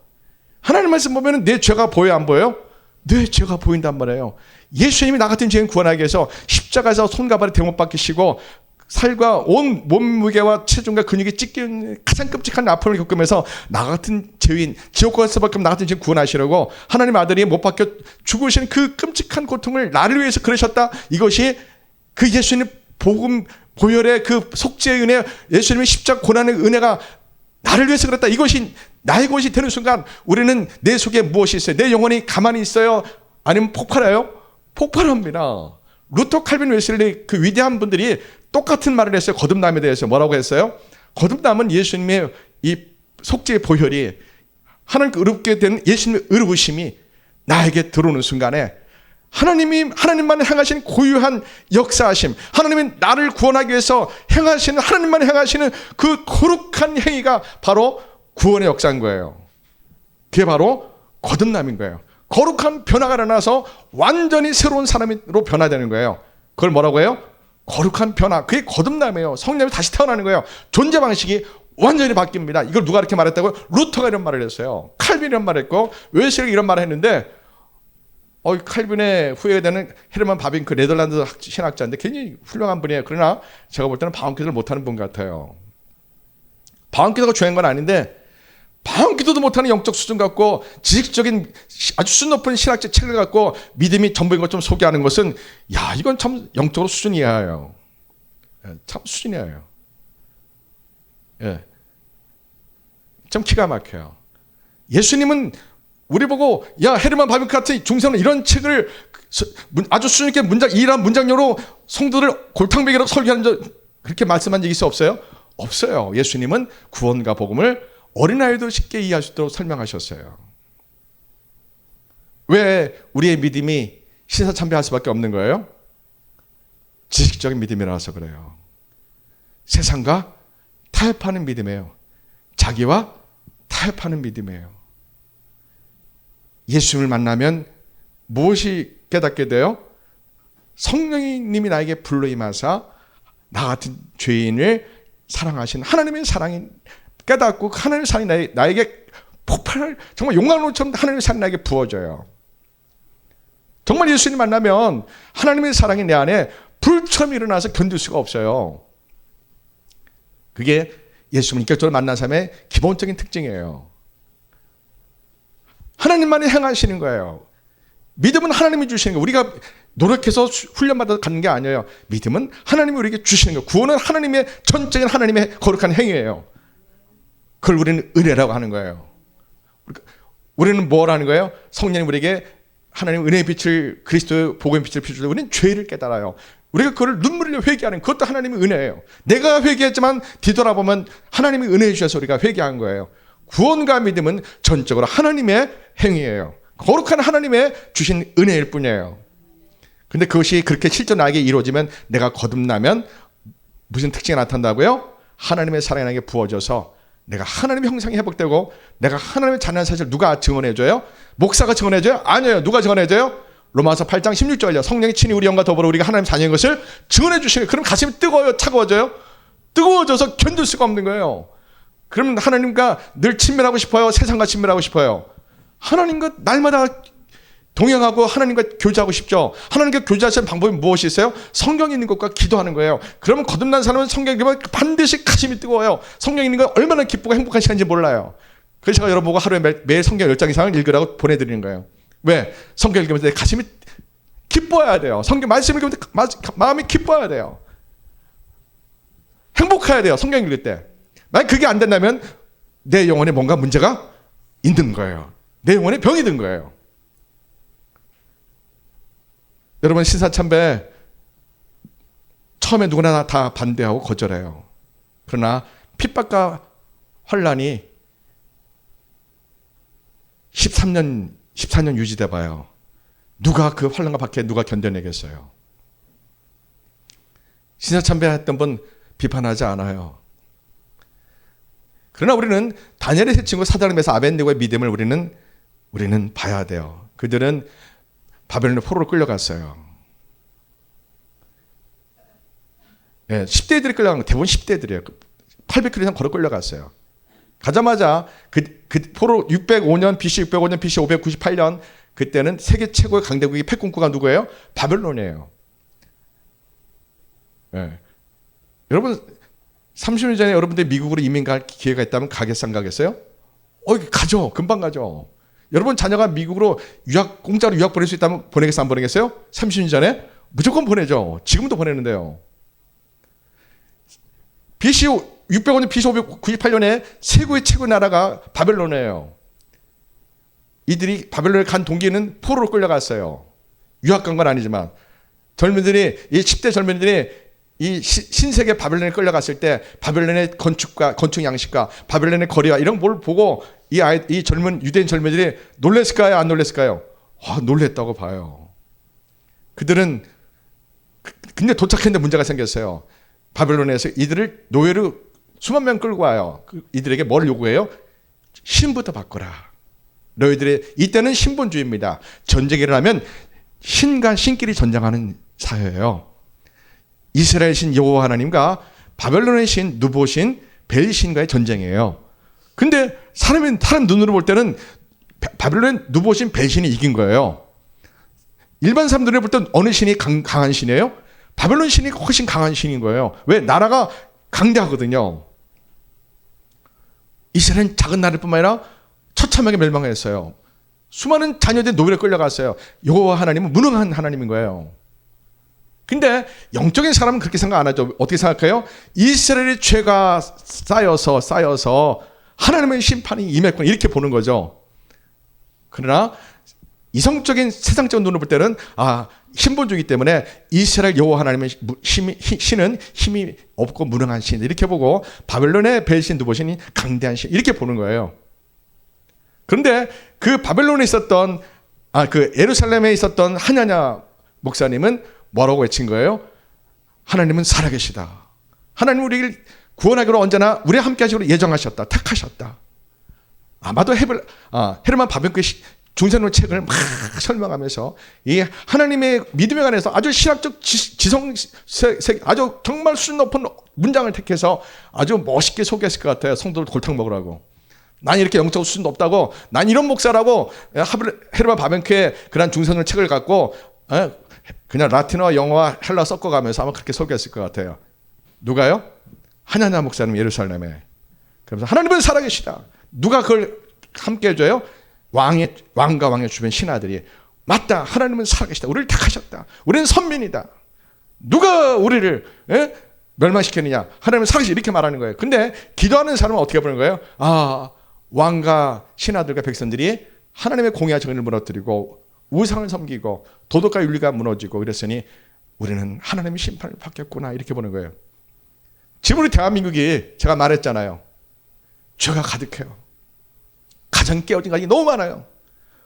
하나님 말씀 보면 내 죄가 보여요, 안 보여요? 내 죄가 보인단 말이에요. 예수님이 나 같은 죄인 구원하기 위해서 십자가에서 손과 발에 대못 박히시고 살과 온 몸무게와 체중과 근육이 찢긴 가장 끔찍한 아픔을 겪으면서 나 같은 죄인, 지옥 갈 수밖에 없는 나 같은 죄인 구원하시려고 하나님 아들이 못 박혀 죽으신 그 끔찍한 고통을 나를 위해서 그러셨다. 이것이 그 예수님 복음 보혈의 그 속죄의 은혜, 예수님의 십자가 고난의 은혜가 나를 위해서 그랬다. 이것이 나의 것이 되는 순간 우리는 내 속에 무엇이 있어요? 내 영혼이 가만히 있어요? 아니면 폭발해요? 폭발합니다. 루터, 칼빈, 웨슬리 그 위대한 분들이 똑같은 말을 했어요. 거듭남에 대해서 뭐라고 했어요? 거듭남은 예수님의 이 속죄의 보혈이 하나님께 의롭게 된 예수님의 의로우심이 나에게 들어오는 순간에 하나님만 행하시는 고유한 역사하심, 하나님이 나를 구원하기 위해서 행하시는, 하나님만 행하시는 그 거룩한 행위가 바로 구원의 역사인 거예요. 그게 바로 거듭남인 거예요. 거룩한 변화가 일어나서 완전히 새로운 사람으로 변화되는 거예요. 그걸 뭐라고 해요? 거룩한 변화. 그게 거듭남이에요. 성령이 다시 태어나는 거예요. 존재 방식이 완전히 바뀝니다. 이걸 누가 이렇게 말했다고요? 루터가 이런 말을 했어요. 칼빈이 이런 말을 했고 웨슬리가 이런 말을 했는데 칼빈의 후예되는 헤르만 바빙크 네덜란드 신학자인데 굉장히 훌륭한 분이에요. 그러나 제가 볼 때는 방언기도를 못하는 분 같아요. 방언기도가 죄인 건 아닌데 방언기도도 못하는 영적 수준 갖고 지식적인 아주 수준 높은 신학적 책을 갖고 믿음이 전부인 것좀 소개하는 것은 이건 참 영적으로 수준이 이하예요. 참 수준이 이하예요. 참 기가 막혀요. 예수님은 우리 보고 헤르만 바빙크 같은 중생은 이런 책을 아주 수준 있게 이러한 문장료로 성도를 골탕배기로 설교하는 그렇게 말씀한 적이 없어요? 없어요. 예수님은 구원과 복음을 어린아이도 쉽게 이해할 수 있도록 설명하셨어요. 왜 우리의 믿음이 신사참배할 수밖에 없는 거예요? 지식적인 믿음이라서 그래요. 세상과 타협하는 믿음이에요. 자기와 타협하는 믿음이에요. 예수님을 만나면 무엇이 깨닫게 돼요? 성령님이 나에게 불러 임하사 나 같은 죄인을 사랑하신 하나님의 사랑이 깨닫고 하나님의 사랑이 나에게 폭발을 정말 용광로처럼 하나님의 사랑이 나에게 부어져요. 정말 예수님 만나면 하나님의 사랑이 내 안에 불처럼 일어나서 견딜 수가 없어요. 그게 예수님 인격적으로 만난 사람의 기본적인 특징이에요. 하나님만이 행하시는 거예요. 믿음은 하나님이 주시는 거예요. 우리가 노력해서 훈련받아 가는 게 아니에요. 믿음은 하나님이 우리에게 주시는 거예요. 구원은 하나님의 전적인 하나님의 거룩한 행위예요. 그걸 우리는 은혜라고 하는 거예요. 우리는 뭘 하는 거예요? 성령님 우리에게 하나님 은혜의 빛을 그리스도의 복음의 빛을 비추고 우리는 죄를 깨달아요. 우리가 그걸 눈물로 회개하는 그것도 하나님의 은혜예요. 내가 회개했지만 뒤돌아보면 하나님이 은혜해 주셔서 우리가 회개한 거예요. 구원과 믿음은 전적으로 하나님의 행위예요. 거룩한 하나님의 주신 은혜일 뿐이에요. 근데 그것이 그렇게 실제 나에게 이루어지면 내가 거듭나면 무슨 특징이 나타난다고요? 하나님의 사랑이 나에게 부어져서 내가 하나님의 형상이 회복되고 내가 하나님의 자녀의 사실을 누가 증언해줘요? 목사가 증언해줘요? 아니에요. 누가 증언해줘요? 로마서 8장 16절이요. 성령이 친히 우리 영과 더불어 우리가 하나님 자녀인 것을 증언해 주시는 거예요. 그럼 가슴이 뜨거워요? 차가워져요? 뜨거워져서 견딜 수가 없는 거예요. 그러면 하나님과 늘 친밀하고 싶어요? 세상과 친밀하고 싶어요? 하나님과 날마다 동행하고 하나님과 교제하고 싶죠. 하나님과 교제하시는 방법이 무엇이 있어요? 성경이 있는 것과 기도하는 거예요. 그러면 거듭난 사람은 성경이 읽으면 반드시 가슴이 뜨거워요. 성경이 있는 거 얼마나 기쁘고 행복한 시간인지 몰라요. 그래서 제가 여러분 보고 하루에 매일 성경 10장 이상을 읽으라고 보내드리는 거예요. 왜? 성경 읽으면서 내 가슴이 기뻐야 돼요. 성경 말씀 읽으면서 마음이 기뻐야 돼요. 행복해야 돼요. 성경 읽을 때. 만약 그게 안 된다면 내 영혼에 뭔가 문제가 있는 거예요. 내 영혼에 병이 든 거예요. 여러분, 신사참배 처음에 누구나 다 반대하고 거절해요. 그러나 핍박과 환란이 14년 유지돼 봐요. 누가 그 환란과 박해 누가 견뎌내겠어요? 신사참배했던 분 비판하지 않아요. 그러나 우리는 다니엘의 세 친구 사드락메사 아벤네고의 믿음을 우리는 봐야 돼요. 그들은 바벨론의 포로로 끌려갔어요. 10대들이 끌려간 거 대부분 10대들이에요. 800km 이상 걸어 끌려갔어요. 가자마자 그 포로 605년 BC 605년 BC 598년 그때는 세계 최고의 강대국이 패권국가 누구예요? 바벨론이에요. 여러분 30년 전에 여러분들이 미국으로 이민 갈 기회가 있다면 가겠어요? 안 가겠어요? 가죠. 금방 가죠. 여러분 자녀가 미국으로 공짜로 유학 보낼 수 있다면 보내겠어요? 안 보내겠어요? 30년 전에? 무조건 보내죠. 지금도 보내는데요. BC 605년, BC 598년에 최고의 나라가 바벨론이에요. 이들이 바벨론에 간 동기는 포로로 끌려갔어요. 유학 간 건 아니지만 젊은들이 이 10대 젊은들이 이 신세계 바벨론에 끌려갔을 때 바벨론의 건축 양식과 바벨론의 거리와 이런 걸 보고 이 젊은 유대인 젊은이들이 놀랬을까요? 안 놀랬을까요? 놀랬다고 봐요. 그들은 근데 도착했는데 문제가 생겼어요. 바벨론에서 이들을 노예로 수만 명 끌고 와요. 이들에게 뭘 요구해요? 신부터 바꿔라. 너희들의 이때는 신분주의입니다. 전쟁이 일어나면 신과 신끼리 전쟁하는 사회예요. 이스라엘 신 여호와 하나님과 바벨론의 신 누보신 벨신과의 전쟁이에요. 근데 사람 눈으로 볼 때는 바벨론 누보신 벨신이 이긴 거예요. 일반 사람들이 볼 때 어느 신이 강한 신이에요? 바벨론 신이 훨씬 강한 신인 거예요. 왜? 나라가 강대하거든요. 이스라엘은 작은 나라뿐만 아니라 처참하게 멸망했어요. 수많은 자녀들이 노예로 끌려갔어요. 여호와 하나님은 무능한 하나님인 거예요. 근데 영적인 사람은 그렇게 생각 안 하죠. 어떻게 생각해요? 이스라엘의 죄가 쌓여서 하나님의 심판이 임했구나 이렇게 보는 거죠. 그러나 이성적인 세상적인 눈으로 볼 때는 신분주의이기 때문에 이스라엘 여호와 하나님의 신은 힘이 없고 무능한 신 이렇게 보고 바벨론의 벨신 누보신이 강대한 신 이렇게 보는 거예요. 그런데 그 바벨론에 있었던 그 예루살렘에 있었던 하냐냐 목사님은 뭐라고 외친 거예요? 하나님은 살아계시다. 하나님 우리를 구원하기로 언제나 우리와 함께 하시기로 예정하셨다. 택하셨다. 아마도 헤르만 바벤크의 중세론 책을 막 설명하면서 이 하나님의 믿음에 관해서 아주 신학적 아주 정말 수준 높은 문장을 택해서 아주 멋있게 소개했을 것 같아요. 성도들 골탕 먹으라고. 난 이렇게 영적 수준 높다고, 난 이런 목사라고 헤르만 바벤크의 그런 중세론 책을 갖고 그냥 라틴어와 영어와 헬라 섞어가면서 아마 그렇게 소개했을 것 같아요. 누가요? 하냐냐 목사님 예루살렘에. 그러면서 하나님은 살아계시다. 누가 그걸 함께 해줘요? 왕과 왕의 주변 신하들이 맞다. 하나님은 살아계시다. 우리를 택하셨다. 우리는 선민이다. 누가 우리를 멸망시켰느냐? 하나님은 살아계시다. 이렇게 말하는 거예요. 근데 기도하는 사람은 어떻게 보는 거예요? 왕과 신하들과 백성들이 하나님의 공의와 정의를 무너뜨리고 우상을 섬기고 도덕과 윤리가 무너지고 그랬으니 우리는 하나님의 심판을 받겠구나 이렇게 보는 거예요. 지금 우리 대한민국이 제가 말했잖아요. 죄가 가득해요. 가정 깨어진 가정이 너무 많아요.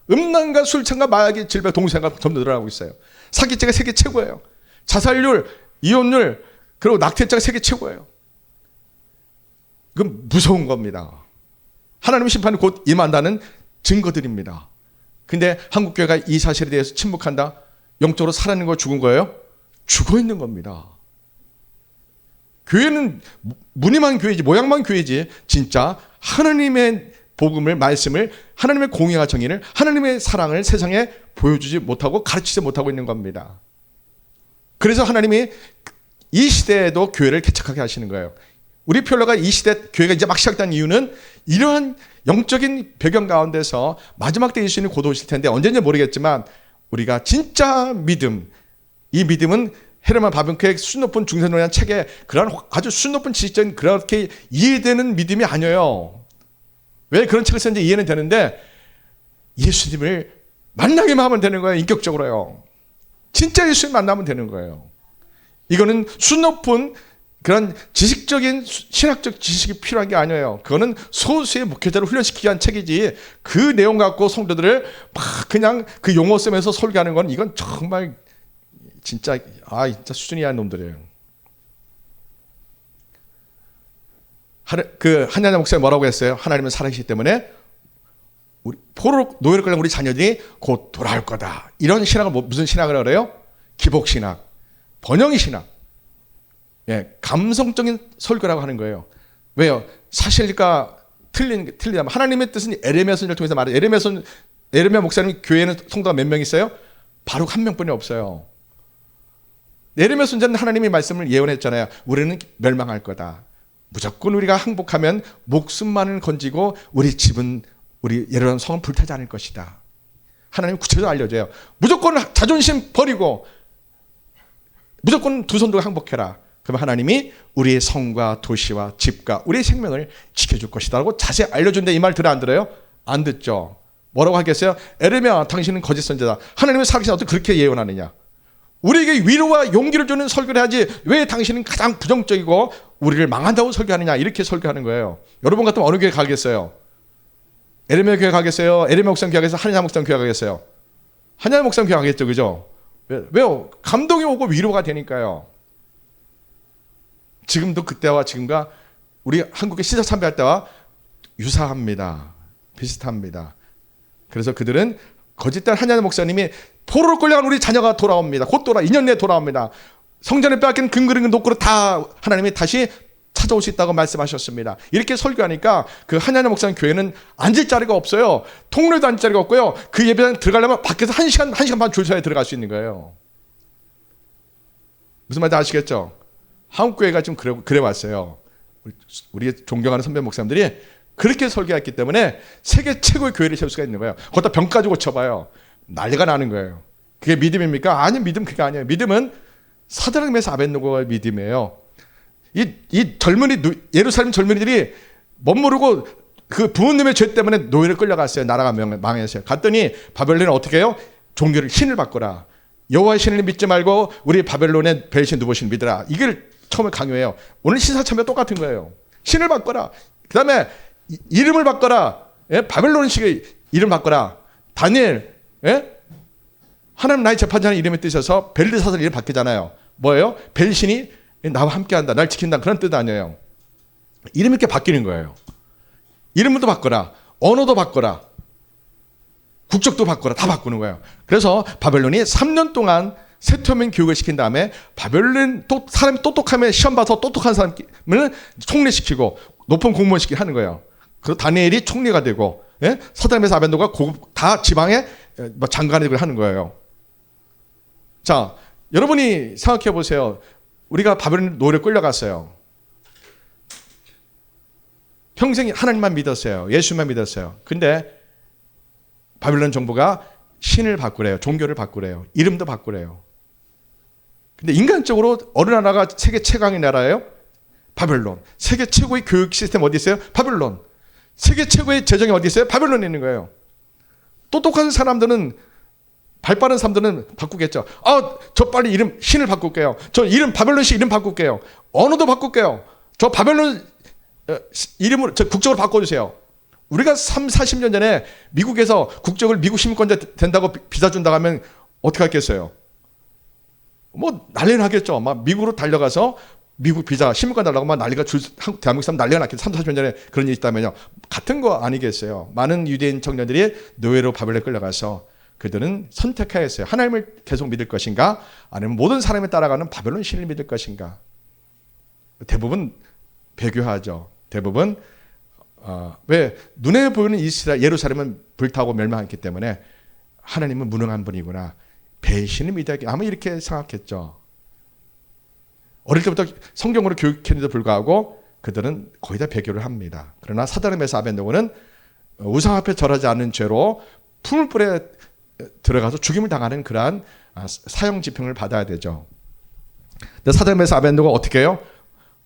음란과 술창과 마약의 질병 동생과 점점 늘어나고 있어요. 사기죄가 세계 최고예요. 자살률, 이혼율, 그리고 낙태죄가 세계 최고예요. 이건 무서운 겁니다. 하나님의 심판이 곧 임한다는 증거들입니다. 근데 한국교회가 이 사실에 대해서 침묵한다? 영적으로 살아있는 거 죽은 거예요? 죽어 있는 겁니다. 교회는 무늬만 교회지 모양만 교회지 진짜 하나님의 복음을 말씀을 하나님의 공의와 정의를 하나님의 사랑을 세상에 보여주지 못하고 가르치지 못하고 있는 겁니다. 그래서 하나님이 이 시대에도 교회를 개척하게 하시는 거예요. 우리 펠로가 이 시대 교회가 이제 막 시작된 이유는 이러한 영적인 배경 가운데서 마지막 때 예수님이 곧 오실 텐데 언제인지 모르겠지만 우리가 진짜 믿음, 이 믿음은 헤르만 바벤크의 수준 높은 중세론이라는 책에 그런 아주 수준 높은 지식적인 그렇게 이해되는 믿음이 아니에요. 왜 그런 책을 썼는지 이해는 되는데 예수님을 만나기만 하면 되는 거예요. 인격적으로요. 진짜 예수님 만나면 되는 거예요. 이거는 수높은 그런 지식적인 신학적 지식이 필요한 게 아니에요. 그거는 소수의 목회자를 훈련시키기 위한 책이지 그 내용 갖고 성도들을 막 그냥 그 용어 쓰면서 설교하는 건 이건 정말 진짜 진짜 수준이 한 놈들이에요. 한야냐 목사님 뭐라고 했어요? 하나님은 살아계시기 때문에 우리 포로 노예를 끌려온 우리 자녀들이 곧 돌아올 거다. 이런 신학을 무슨 신학을 그래요? 기복신학, 번영의 신학. 예, 감성적인 설교라고 하는 거예요. 왜요? 사실과 틀리다면 하나님의 뜻은 에레미야 선지자를 통해서 말해요. 에레미야 목사님 교회에는 성도가 몇 명 있어요? 바로 한 명뿐이 없어요. 에레미야 선지자는 하나님의 말씀을 예언했잖아요. 우리는 멸망할 거다. 무조건 우리가 항복하면 목숨만을 건지고 우리 집은 우리 예루살렘 성은 불타지 않을 것이다. 하나님 구체적으로 알려줘요. 무조건 자존심 버리고 무조건 두 손 들고 항복해라. 그러면 하나님이 우리의 성과 도시와 집과 우리의 생명을 지켜줄 것이다 라고 자세히 알려준데 이 말 들어 안 들어요? 안 듣죠. 뭐라고 하겠어요? 에레미야 당신은 거짓 선지자다. 하나님은 살아계신 어떻게 그렇게 예언하느냐. 우리에게 위로와 용기를 주는 설교를 하지 왜 당신은 가장 부정적이고 우리를 망한다고 설교하느냐 이렇게 설교하는 거예요. 여러분 같으면 어느 교회 가겠어요? 에레미야 교회 가겠어요? 에레미야 목사님 교회 가겠어요? 한야냐 목사님 교회 가겠어요? 한야냐 목사님 교회 가겠죠, 그죠? 왜요? 감동이 오고 위로가 되니까요. 지금도 그때와 지금과 우리 한국의 시사 참배할 때와 유사합니다. 비슷합니다. 그래서 그들은 거짓된 한야냐 목사님이 포로로 끌려간 우리 자녀가 돌아옵니다. 곧 2년 내에 돌아옵니다. 성전에 빼앗긴 금그릇 녹그릇 다 하나님이 다시 찾아올 수 있다고 말씀하셨습니다. 이렇게 설교하니까 그 한야냐 목사님 교회는 앉을 자리가 없어요. 통로에도 앉을 자리가 없고요. 그 예배당 들어가려면 밖에서 1시간 반 줄 서야 들어갈 수 있는 거예요. 무슨 말인지 아시겠죠? 한국 교회가 좀 그래 왔어요. 우리 존경하는 선배 목사님들이 그렇게 설교했기 때문에 세계 최고의 교회를 세울 수가 있는 거예요. 거기다 병까지 고쳐봐요. 난리가 나는 거예요. 그게 믿음입니까? 아니, 믿음 그게 아니에요. 믿음은 사드락 메사 아벳느고의 믿음이에요. 이 젊은이 예루살렘 젊은이들이 멋모르고 그 부모님의 죄 때문에 노예를 끌려갔어요. 나라가 망했어요. 갔더니 바벨론은 어떻게 해요? 종교를 신을 바꿔라. 여호와의 신을 믿지 말고 우리 바벨론의 벨신 누보신을 믿으라. 이걸 처음에 강요해요. 오늘 신사참배가 똑같은 거예요. 신을 바꿔라. 그 다음에 이름을 바꿔라. 예? 바벨론식의 이름 바꿔라. 다니엘, 예? 하나님 나의 재판자는 이름에 뜨셔서 벨르사살 이름 바뀌잖아요. 뭐예요? 벨신이 나와 함께한다, 날 지킨다, 그런 뜻 아니에요. 이름이 이렇게 바뀌는 거예요. 이름도 바꿔라, 언어도 바꿔라, 국적도 바꿔라, 다 바꾸는 거예요. 그래서 바벨론이 3년 동안 세터민 교육을 시킨 다음에 바벨론 사람이 똑똑하면 시험 봐서 똑똑한 사람을 총리시키고 높은 공무원 시키게 하는 거예요. 그리고 다니엘이 총리가 되고, 예? 사드락메사 아벳느고가 고급 다 지방에 장관이 하는 거예요. 자, 여러분이 생각해 보세요. 우리가 바벨론 노예로 끌려갔어요. 평생 하나님만 믿었어요. 예수만 믿었어요. 근데 바벨론 정부가 신을 바꾸래요. 종교를 바꾸래요. 이름도 바꾸래요. 근데 인간적으로 어느 나라가 세계 최강의 나라예요? 바벨론. 세계 최고의 교육 시스템 어디 있어요? 바벨론. 세계 최고의 재정이 어디 있어요? 바벨론에 있는 거예요. 똑똑한 사람들은, 발 빠른 사람들은 바꾸겠죠. 저 빨리 이름 신을 바꿀게요. 저 이름 바벨론식 이름 바꿀게요. 언어도 바꿀게요. 저 바벨론 이름으로 저 국적으로 바꿔주세요. 우리가 40년 전에 미국에서 국적을 미국 시민권자 된다고 비자 준다고 하면 어떻게 하겠어요? 뭐 난리는 하겠죠. 막 미국으로 달려가서 미국 비자 시민권 달라고 막 난리가 대한민국 사람 난리가 났겠죠. 30, 40년 전에 그런 일이 있다면요. 같은 거 아니겠어요. 많은 유대인 청년들이 노예로 바벨론에 끌려가서 그들은 선택하였어요. 하나님을 계속 믿을 것인가? 아니면 모든 사람을 따라가는 바벨론 신을 믿을 것인가? 대부분 배교하죠. 대부분 왜 눈에 보이는 이스라엘 예루살렘은 불타고 멸망했기 때문에 하나님은 무능한 분이구나. 배신을 믿어야겠 아마 이렇게 생각했죠. 어릴 때부터 성경으로 교육했는데도 불구하고 그들은 거의 다 배교를 합니다. 그러나 사드락메사 아벳느고는 우상 앞에 절하지 않는 죄로 풀물불에 들어가서 죽임을 당하는 그러한 사형 집행을 받아야 되죠. 근데 사드락메사 아벳느고가 어떻게 해요?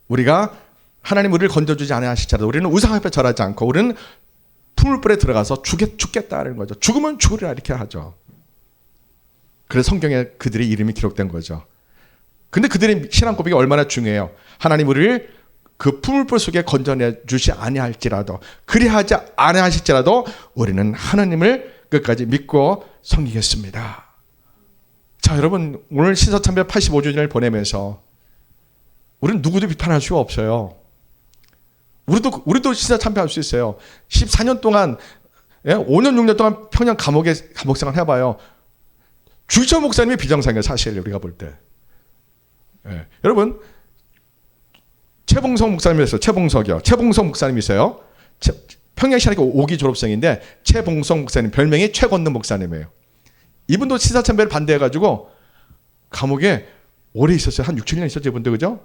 우리가 하나님 우리를 건져주지 않으실지라도 우리는 우상 앞에 절하지 않고 우리는 풀물불에 들어가서 죽겠다는 거죠. 죽으면 죽으리라 이렇게 하죠. 그래서 성경에 그들의 이름이 기록된 거죠. 근데 그들의 신앙 고백이 얼마나 중요해요. 하나님 우리를 그 풀물불 속에 건져내 주시 아니할지라도, 그리하지 아니하실지라도 우리는 하나님을 끝까지 믿고 섬기겠습니다. 자, 여러분, 오늘 신사참배 85주년을 보내면서 우리는 누구도 비판할 수가 없어요. 우리도 신사참배할 수 있어요. 14년 동안, 5년 6년 동안 평양 감옥생활 해봐요. 주기철 목사님이 비정상이에요, 사실 우리가 볼 때. 여러분, 최봉석 목사님이 있어요. 최봉석 목사님이 있어요. 평양신학교 5기 졸업생인데 최봉석 목사님, 별명이 최건능 목사님이에요. 이분도 신사참배를 반대해가지고 감옥에 오래 있었어요. 한 6, 7년 있었죠, 이분도. 그죠?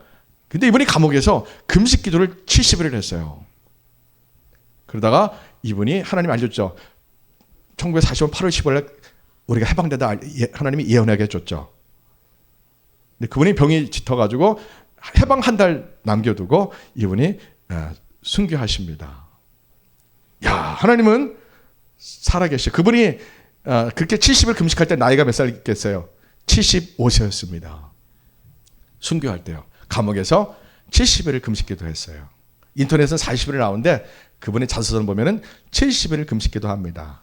근데 이분이 감옥에서 금식 기도를 70일을 했어요. 그러다가 이분이 하나님 알려줬죠. 1945년 8월 15일 우리가 해방되다 하나님이 예언하게 해줬죠. 근데 그분이 병이 짙어가지고 해방 한 달 남겨두고 이분이 순교하십니다. 야, 하나님은 살아계셔. 그분이 그렇게 70일 금식할 때 나이가 몇 살이겠어요? 75세였습니다. 순교할 때요. 감옥에서 70일을 금식기도 했어요. 인터넷은 40일을 나오는데 그분의 자서전 보면은 70일을 금식기도 합니다.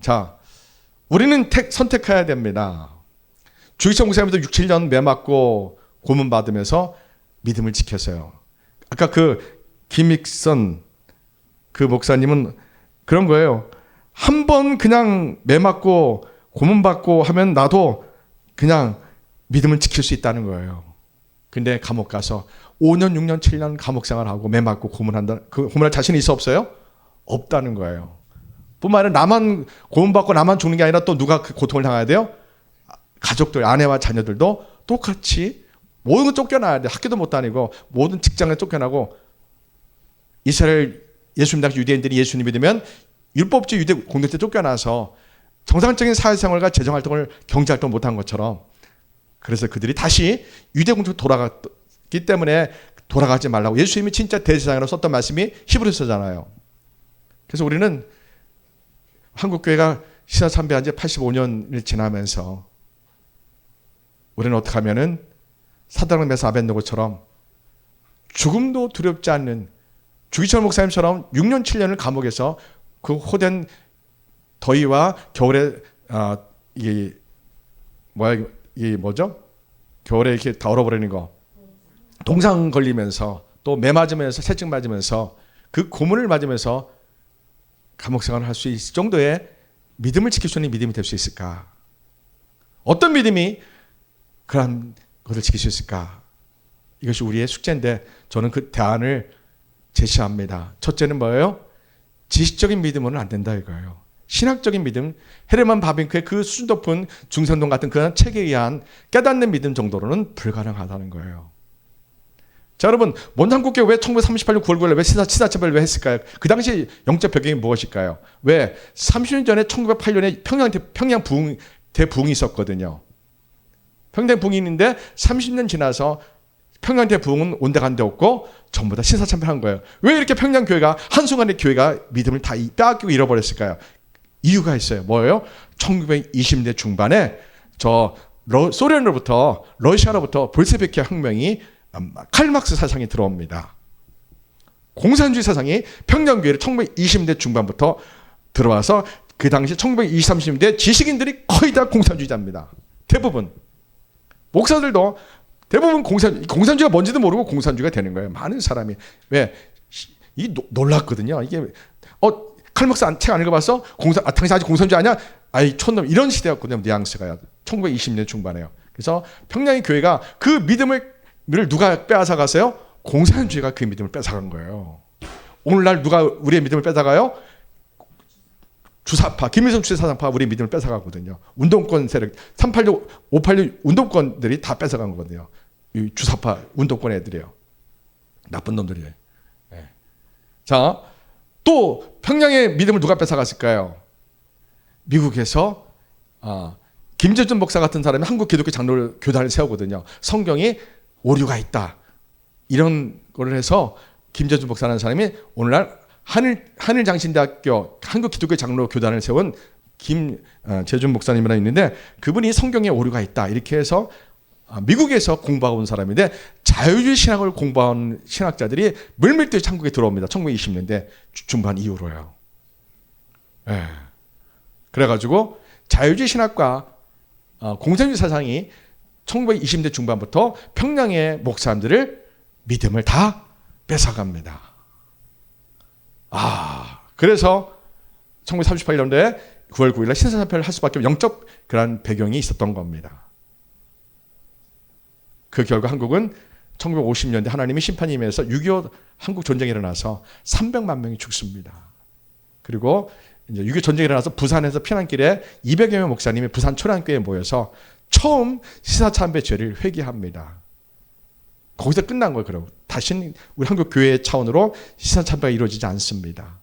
자, 우리는 선택해야 됩니다. 주기철 목사님도 6, 7년 매 맞고 고문 받으면서 믿음을 지켰어요. 아까 그 김익선 그 목사님은 그런 거예요. 한 번 그냥 매 맞고 고문 받고 하면 나도 그냥 믿음을 지킬 수 있다는 거예요. 근데 감옥 가서 5년, 6년, 7년 감옥 생활하고 매 맞고 고문한다. 그 고문할 자신이 있어 없어요? 없다는 거예요. 뿐만 아니라 나만 고문받고 나만 죽는 게 아니라 또 누가 그 고통을 당해야 돼요? 가족들, 아내와 자녀들도 똑같이 모든 걸 쫓겨나야 돼. 학교도 못 다니고 모든 직장에 쫓겨나고. 이스라엘 예수님 당시 유대인들이 예수님 믿으면 율법주의 유대 공동체 쫓겨나서 정상적인 사회생활과 재정활동을 경제활동 못한 것처럼, 그래서 그들이 다시 유대 공동체로 돌아갔기 때문에 돌아가지 말라고 예수님이 진짜 대제사장으로 썼던 말씀이 히브리서잖아요. 그래서 우리는 한국교회가 신사참배한 지 85년을 지나면서 우리는 어떻게 하면은 사드락 메사 아벳느고처럼 죽음도 두렵지 않는, 주기철 목사님처럼 6년 7년을 감옥에서 그 호된 더위와 겨울에 이게 뭐죠? 겨울에 이렇게 다 얼어버리는 거, 동상 걸리면서 또 매 맞으면서 채찍 맞으면서 그 고문을 맞으면서 감옥 생활을 할 수 있을 정도의 믿음을 지킬 수 있는 믿음이 될 수 있을까? 어떤 믿음이 그런 것을 지킬 수 있을까? 이것이 우리의 숙제인데 저는 그 대안을 제시합니다. 첫째는 뭐예요? 지식적인 믿음으로는 안 된다 이거예요. 신학적인 믿음, 헤르만 바빙크의 그 수준 높은 중생동 같은 그런 책에 의한 깨닫는 믿음 정도로는 불가능하다는 거예요. 자, 여러분, 먼한국교회 왜 1938년 9월 9일 왜 신사참배를 왜 했을까요? 그 당시 영적 배경이 무엇일까요? 왜 30년 전에 1908년에 평양 대부흥이 있었거든요. 평양 부흥이 있는데 30년 지나서 평양 대부흥은 온데간데 없고 전부 다 신사참배한 거예요. 왜 이렇게 평양교회가 한순간에 교회가 믿음을 다 빼앗기고 잃어버렸을까요? 이유가 있어요. 뭐예요? 1920년대 중반에 소련으로부터 러시아로부터 볼셰비키 혁명이 칼막스 사상이 들어옵니다. 공산주의 사상이 평양교회를 1920년대 중반부터 들어와서 그 당시 1920, 30년대 지식인들이 거의 다 공산주의자입니다. 대부분. 목사들도 대부분 공산주의가 뭔지도 모르고 공산주의가 되는 거예요. 많은 사람이. 왜? 놀랐거든요. 이게, 칼막스 책 안 읽어봤어? 당신 아직 공산주의 아니야? 아이, 촌놈. 이런 시대였거든요. 뉘앙스가. 1920년 중반에요. 그래서 평양의 교회가 그 믿음을 누가 빼앗아갔어요? 공산주의가 그 믿음을 뺏어간 거예요. 오늘날 누가 우리의 믿음을 뺏어가요? 주사파, 김일성 주사파 우리의 믿음을 뺏어가거든요. 운동권 세력, 386, 586 운동권들이 다 뺏어간 거거든요. 이 주사파 운동권 애들이에요. 나쁜 놈들이에요. 네. 자, 또 평양의 믿음을 누가 뺏어갔을까요? 미국에서 김재준 목사 같은 사람이 한국 기독교 장로 교단을 세우거든요. 성경이 오류가 있다. 이런 거를 해서 김재준 목사라는 사람이 오늘날 하늘장신대학교 한국기독교 장로 교단을 세운 김재준 목사님이라 있는데 그분이 성경에 오류가 있다 이렇게 해서 미국에서 공부하고 온 사람인데 자유주의 신학을 공부한 신학자들이 물밀듯이 한국에 들어옵니다. 1920년대 중반 이후로요. 예. 그래가지고 자유주의 신학과 공산주의 사상이 1920년대 중반부터 평양의 목사님들을 믿음을 다 뺏어갑니다. 그래서 1938년도에 9월 9일날 신사참배를 할 수밖에 없는 영적 그런 배경이 있었던 겁니다. 그 결과 한국은 1950년대 하나님의 심판이 임해서 6.25 한국 전쟁이 일어나서 300만 명이 죽습니다. 그리고 이제 6.25 전쟁이 일어나서 부산에서 피난길에 200여 명 목사님이 부산 초량교회에 모여서 처음 시사참배 죄를 회개합니다. 거기서 끝난 거예요. 그리고 다시는 우리 한국 교회 차원으로 시사참배가 이루어지지 않습니다.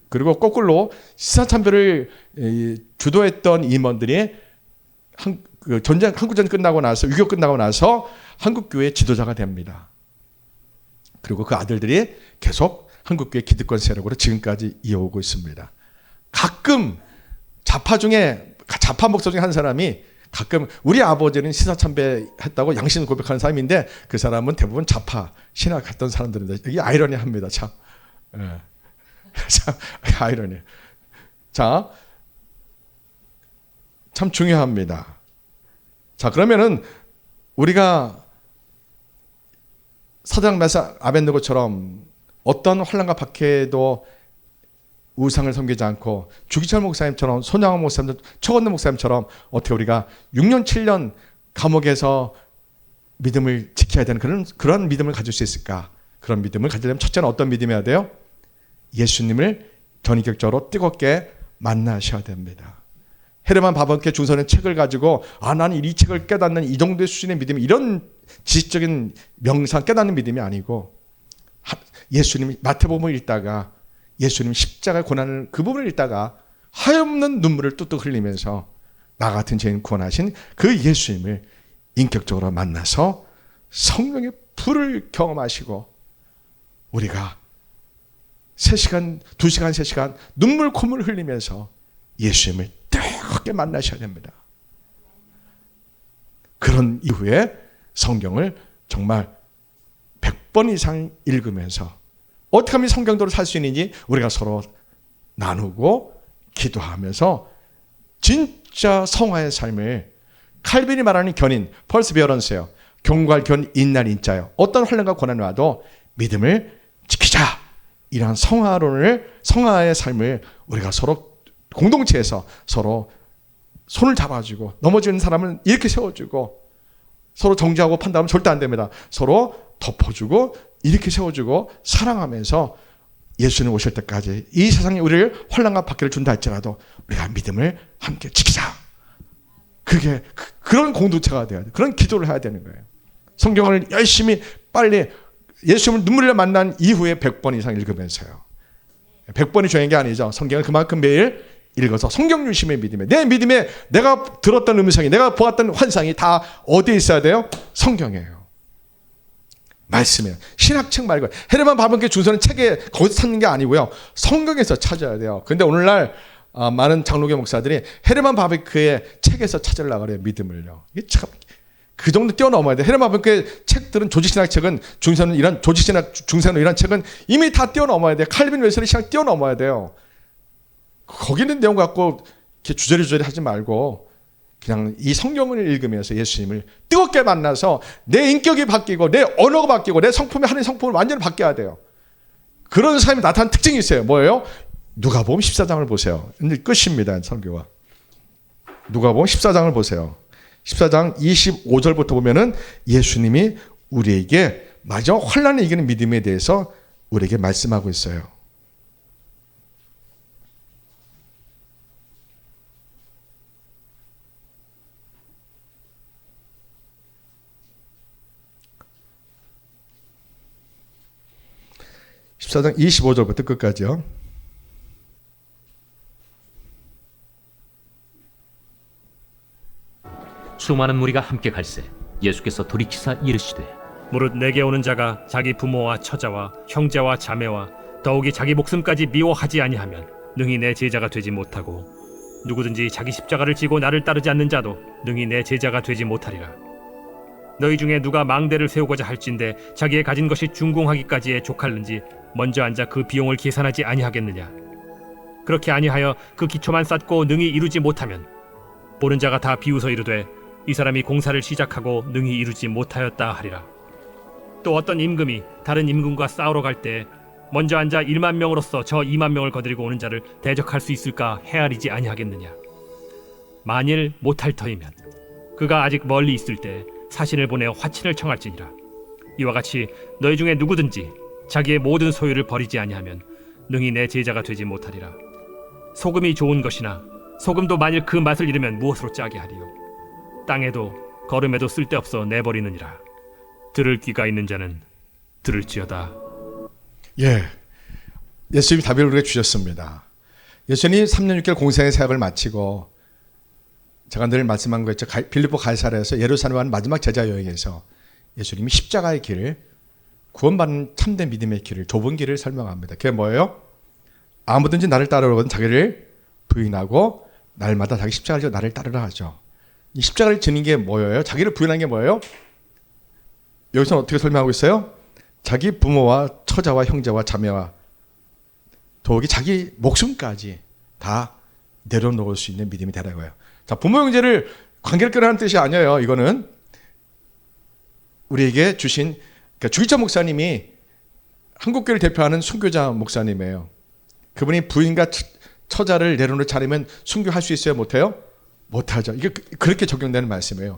그리고 거꾸로 시사참배를 주도했던 임원들이 한국전 끝나고 나서 6.25 끝나고 나서 한국교회 지도자가 됩니다. 그리고 그 아들들이 계속 한국교회 기득권 세력으로 지금까지 이어오고 있습니다. 가끔 좌파 목사 중에 한 사람이 가끔 우리 아버지는 시사참배 했다고 양심 고백하는 사람인데 그 사람은 대부분 좌파 신학했던 사람들인데 이게 아이러니합니다. 참. 예. 참 아이러니. 자, 참 중요합니다. 자, 그러면은 우리가 사장 메사 아벤느고처럼 어떤 환난과 박해도 우상을 섬기지 않고 주기철 목사님처럼 손양원 목사님, 최건도 목사님처럼 어떻게 우리가 6년 7년 감옥에서 믿음을 지켜야 되는 그런 믿음을 가질 수 있을까? 그런 믿음을 가지려면 첫째는 어떤 믿음이어야 돼요? 예수님을 전인격적으로 뜨겁게 만나셔야 됩니다. 헤르만 바베크의 중선의 책을 가지고 나는 이 책을 깨닫는 이 정도의 수준의 믿음이 이런 지식적인 명상 깨닫는 믿음이 아니고 예수님이 마태복음을 읽다가 예수님 십자가의 고난을 그 부분을 읽다가 하염없는 눈물을 뚝뚝 흘리면서 나 같은 죄인 구원하신 그 예수님을 인격적으로 만나서 성령의 불을 경험하시고 우리가 3시간, 2시간, 3시간 눈물 콧물 흘리면서 예수님을 뜨겁게 만나셔야 됩니다. 그런 이후에 성경을 정말 100번 이상 읽으면서 어떻게 하면 성경대로 살 수 있는지 우리가 서로 나누고 기도하면서 진짜 성화의 삶을 칼빈이 말하는 견인, 퍼스비어런스예요. 경고할 견, 인날 인자요. 어떤 환난과 고난이 와도 믿음을 지키자. 이러한 성화의 삶을 우리가 서로 공동체에서 서로 손을 잡아주고 넘어지는 사람을 이렇게 세워주고 서로 정죄하고 판단하면 절대 안 됩니다. 서로 덮어주고 이렇게 세워주고 사랑하면서 예수님 오실 때까지 이 세상에 우리를 환난과 박해를 준다 할지라도 우리가 믿음을 함께 지키자. 그게 그런 공동체가 돼야 돼. 그런 기도를 해야 되는 거예요. 성경을 열심히 빨리 예수님을 눈물을 만난 이후에 100번 이상 읽으면서요. 100번이 중요한 게 아니죠. 성경을 그만큼 매일 읽어서 성경 중심의 믿음에 내 믿음에 내가 들었던 음성이 내가 보았던 환상이 다 어디에 있어야 돼요? 성경이에요. 말씀이에요. 신학책 말고 헤르만 바베크의 중서는 책에 거기서 찾는 게 아니고요. 성경에서 찾아야 돼요. 근데 오늘날 많은 장로교 목사들이 헤르만 바베크의 책에서 찾으려고 그래요. 믿음을요. 이게 참 그 정도 뛰어넘어야 돼. 헤르만 바베크의 책들은 조직신학 책은 중서는 이런 조직신학 중서는 이런 책은 이미 다 뛰어넘어야 돼. 칼빈 웨슬리 신학 뛰어넘어야 돼요. 거기 있는 내용 갖고 이렇게 주저리 하지 말고 그냥 이 성경을 읽으면서 예수님을 뜨겁게 만나서 내 인격이 바뀌고 내 언어가 바뀌고 내 성품이 하나님의 성품을 완전히 바뀌어야 돼요. 그런 삶이 나타나는 특징이 있어요. 뭐예요? 누가복음 14장을 보세요. 이제 끝입니다. 설교가. 누가복음 14장을 보세요. 14장 25절부터 보면은 예수님이 우리에게 마지막 환난을 이기는 믿음에 대해서 우리에게 말씀하고 있어요. (14장) 25절부터 끝까지요. 수많은 무리가 함께 갈새 예수께서 돌이키사 이르시되 무릇 내게 오는 자가 자기 부모와 처자와 형제와 자매와 더욱이 자기 목숨까지 미워하지 아니하면 능히 내 제자가 되지 못하고 누구든지 자기 십자가를 지고 나를 따르지 않는 자도 능히 내 제자가 되지 못하리라. 너희 중에 누가 망대를 세우고자 할진대 자기의 가진 것이 준공하기까지에 족할는지 먼저 앉아 그 비용을 계산하지 아니하겠느냐. 그렇게 아니하여 그 기초만 쌓고 능히 이루지 못하면 보는 자가 다 비웃어 이르되 이 사람이 공사를 시작하고 능히 이루지 못하였다 하리라. 또 어떤 임금이 다른 임금과 싸우러 갈 때 먼저 앉아 1만 명으로서 저 2만 명을 거느리고 오는 자를 대적할 수 있을까 헤아리지 아니하겠느냐. 만일 못할 터이면 그가 아직 멀리 있을 때 사신을 보내어 화친을 청할지니라. 이와 같이 너희 중에 누구든지 자기의 모든 소유를 버리지 아니하면 능히 내 제자가 되지 못하리라. 소금이 좋은 것이나 소금도 만일 그 맛을 잃으면 무엇으로 짜게 하리요. 땅에도 거름에도 쓸데없어 내버리느니라. 들을 귀가 있는 자는 들을지어다. 예, 예수님이 답을 우리에게 주셨습니다. 예수님이 3년 6개월 공생의 사역을 마치고 제가 늘 말씀한 거 있죠. 빌립보 가이사랴에서 예루살렘 한 마지막 제자 여행에서 예수님이 십자가의 길을, 구원받는 참된 믿음의 길을, 좁은 길을 설명합니다. 그게 뭐예요? 아무든지 나를 따르려거든 자기를 부인하고 날마다 자기 십자가를 지고 나를 따르라 하죠. 이 십자가를 지는 게 뭐예요? 자기를 부인하는 게 뭐예요? 여기서는 어떻게 설명하고 있어요? 자기 부모와 처자와 형제와 자매와 더욱이 자기 목숨까지 다 내려놓을 수 있는 믿음이 되라고요. 자, 부모 형제를 관계를 끊으라는 뜻이 아니에요. 이거는 우리에게 주신, 그러니까 주기철 목사님이 한국교회를 대표하는 순교자 목사님이에요. 그분이 부인과 처자를 내려놓지 않으면 순교할 수 있어요? 못해요? 못하죠. 이게 그렇게 적용되는 말씀이에요.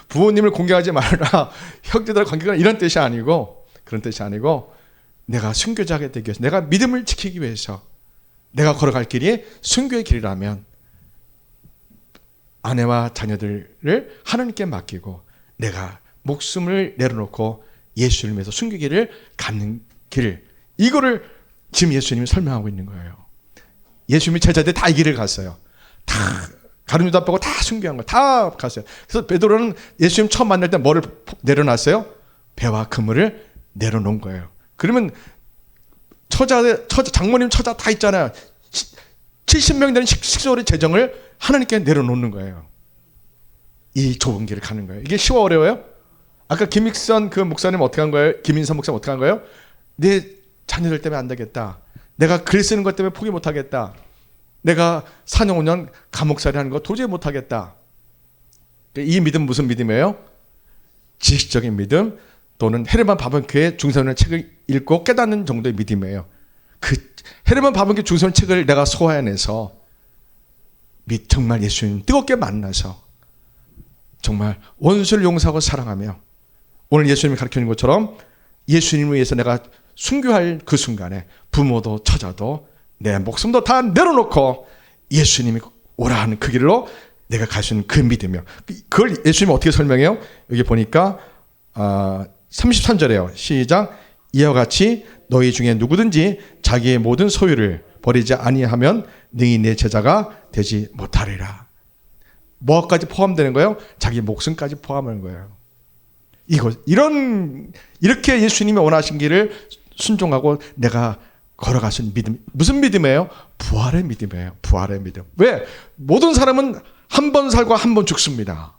부모님을 공경하지 말라, 형제들과 관계가 이런 뜻이 아니고, 그런 뜻이 아니고, 내가 순교자가 되기 위해서, 내가 믿음을 지키기 위해서 내가 걸어갈 길이 순교의 길이라면 아내와 자녀들을 하나님께 맡기고 내가 목숨을 내려놓고 예수를 위해서 순교의 길을 갖는 길, 이거를 지금 예수님이 설명하고 있는 거예요. 예수님이 제자들이 다 이 길을 갔어요. 다 가룟유다 빼고 다 순교한 거예요. 다 갔어요. 그래서 베드로는 예수님 처음 만날 때 뭐를 내려놨어요? 배와 그물을 내려놓은 거예요. 그러면 장모님 처자 다 있잖아요. 70명 되는 식소리 재정을 하나님께 내려놓는 거예요. 이 좁은 길을 가는 거예요. 이게 쉬워 어려워요? 아까 김익선 그 목사님 어떻게 한 거예요? 김인선 목사님 어떻게 한 거예요? 내 자녀들 때문에 안 되겠다. 내가 글 쓰는 것 때문에 포기 못 하겠다. 내가 4년 5년 감옥살이 하는 거 도저히 못 하겠다. 이 믿음 무슨 믿음이에요? 지식적인 믿음, 또는 헤르만 바벤크의 중세론의 책을 읽고 깨닫는 정도의 믿음이에요. 그 헤르만 바벤크 중세론 책을 내가 소화해내서 정말 예수님 뜨겁게 만나서 정말 원수를 용서하고 사랑하며 오늘 예수님이 가르치는 것처럼 예수님을 위해서 내가 순교할 그 순간에 부모도 처자도 내 목숨도 다 내려놓고 예수님이 오라 하는 그 길로 내가 갈 수 있는 그 믿음이요. 그걸 예수님이 어떻게 설명해요? 여기 보니까 33절에요. 시작. 이와 같이 너희 중에 누구든지 자기의 모든 소유를 버리지 아니하면 능히 내 제자가 되지 못하리라. 뭐까지 포함되는 거예요? 자기 목숨까지 포함하는 거예요. 이렇게 예수님이 원하신 길을 순종하고 내가 걸어갈 수 있는 믿음. 무슨 믿음이에요? 부활의 믿음이에요. 부활의 믿음. 왜? 모든 사람은 한 번 살고 한 번 죽습니다.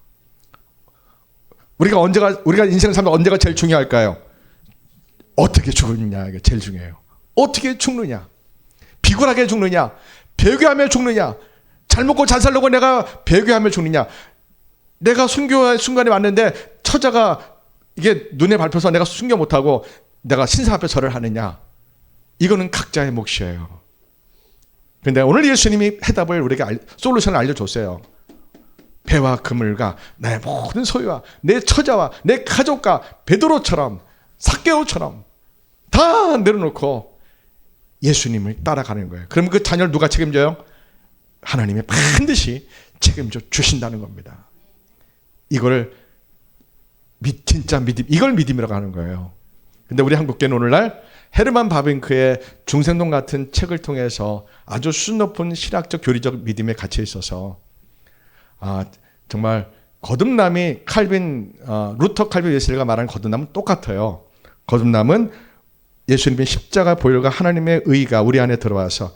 우리가 인생을 살면 언제가 제일 중요할까요? 어떻게 죽느냐, 이게 제일 중요해요. 어떻게 죽느냐? 비굴하게 죽느냐? 배교하며 죽느냐? 잘 먹고 잘 살려고 내가 배교하며 죽느냐? 내가 순교할 순간이 왔는데 처자가 이게 눈에 밟혀서 내가 순교 못하고 내가 신사 앞에 절을 하느냐? 이거는 각자의 몫이에요. 그런데 오늘 예수님이 해답을 우리에게 솔루션을 알려줬어요. 배와 그물과 나의 모든 소유와 내 처자와 내 가족과 베드로처럼 삭개오처럼 다 내려놓고 예수님을 따라가는 거예요. 그럼 그 자녀를 누가 책임져요? 하나님이 반드시 책임져 주신다는 겁니다. 이걸 진짜 믿음, 이걸 믿음이라고 하는 거예요. 근데 우리 한국교회는 오늘날 헤르만 바벤크의 중생론 같은 책을 통해서 아주 수준 높은 신학적 교리적 믿음에 갇혀 있어서 정말 거듭남이 루터 칼빈 웨슬리가 말하는 거듭남은 똑같아요. 거듭남은 예수님의 십자가 보혈과 하나님의 의가 우리 안에 들어와서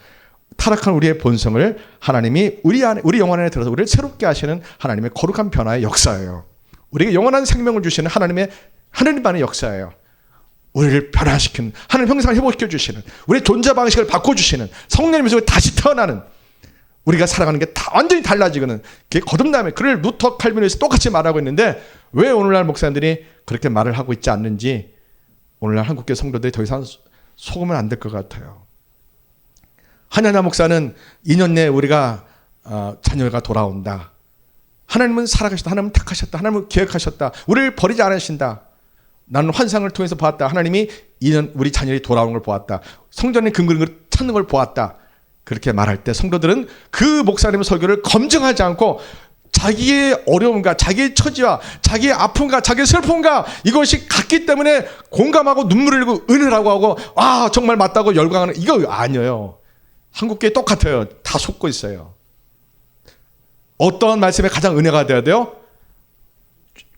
타락한 우리의 본성을 하나님이 우리 영혼 안에 들어서 우리를 새롭게 하시는 하나님의 거룩한 변화의 역사예요. 우리에게 영원한 생명을 주시는 하나님 안의 역사예요. 우리를 변화시키는, 하나님 형상을 회복시켜 주시는, 우리의 존재 방식을 바꿔주시는, 성령님의 속에 다시 태어나는, 우리가 살아가는 게 다 완전히 달라지고는, 그게 거듭남에, 그를 루터 칼빈에서 똑같이 말하고 있는데 왜 오늘날 목사님들이 그렇게 말을 하고 있지 않는지 오늘날 한국교회 성도들이 더 이상 속으면 안 될 것 같아요. 한야나 목사는 2년 내에 우리가 자녀가 돌아온다. 하나님은 살아가셨다. 하나님은 택하셨다. 하나님은 계획하셨다. 우리를 버리지 않으신다. 나는 환상을 통해서 보았다. 하나님이 2년 우리 자녀들이 돌아오는 걸 보았다. 성전의 근근을 찾는 걸 보았다. 그렇게 말할 때 성도들은 그 목사님의 설교를 검증하지 않고 자기의 어려움과 자기의 처지와 자기의 아픔과 자기의 슬픔과 이것이 같기 때문에 공감하고 눈물을 흘리고 은혜라고 하고 아 정말 맞다고 열광하는, 이거 아니에요. 한국교회 똑같아요. 다 속고 있어요. 어떠한 말씀에 가장 은혜가 되어야 돼요?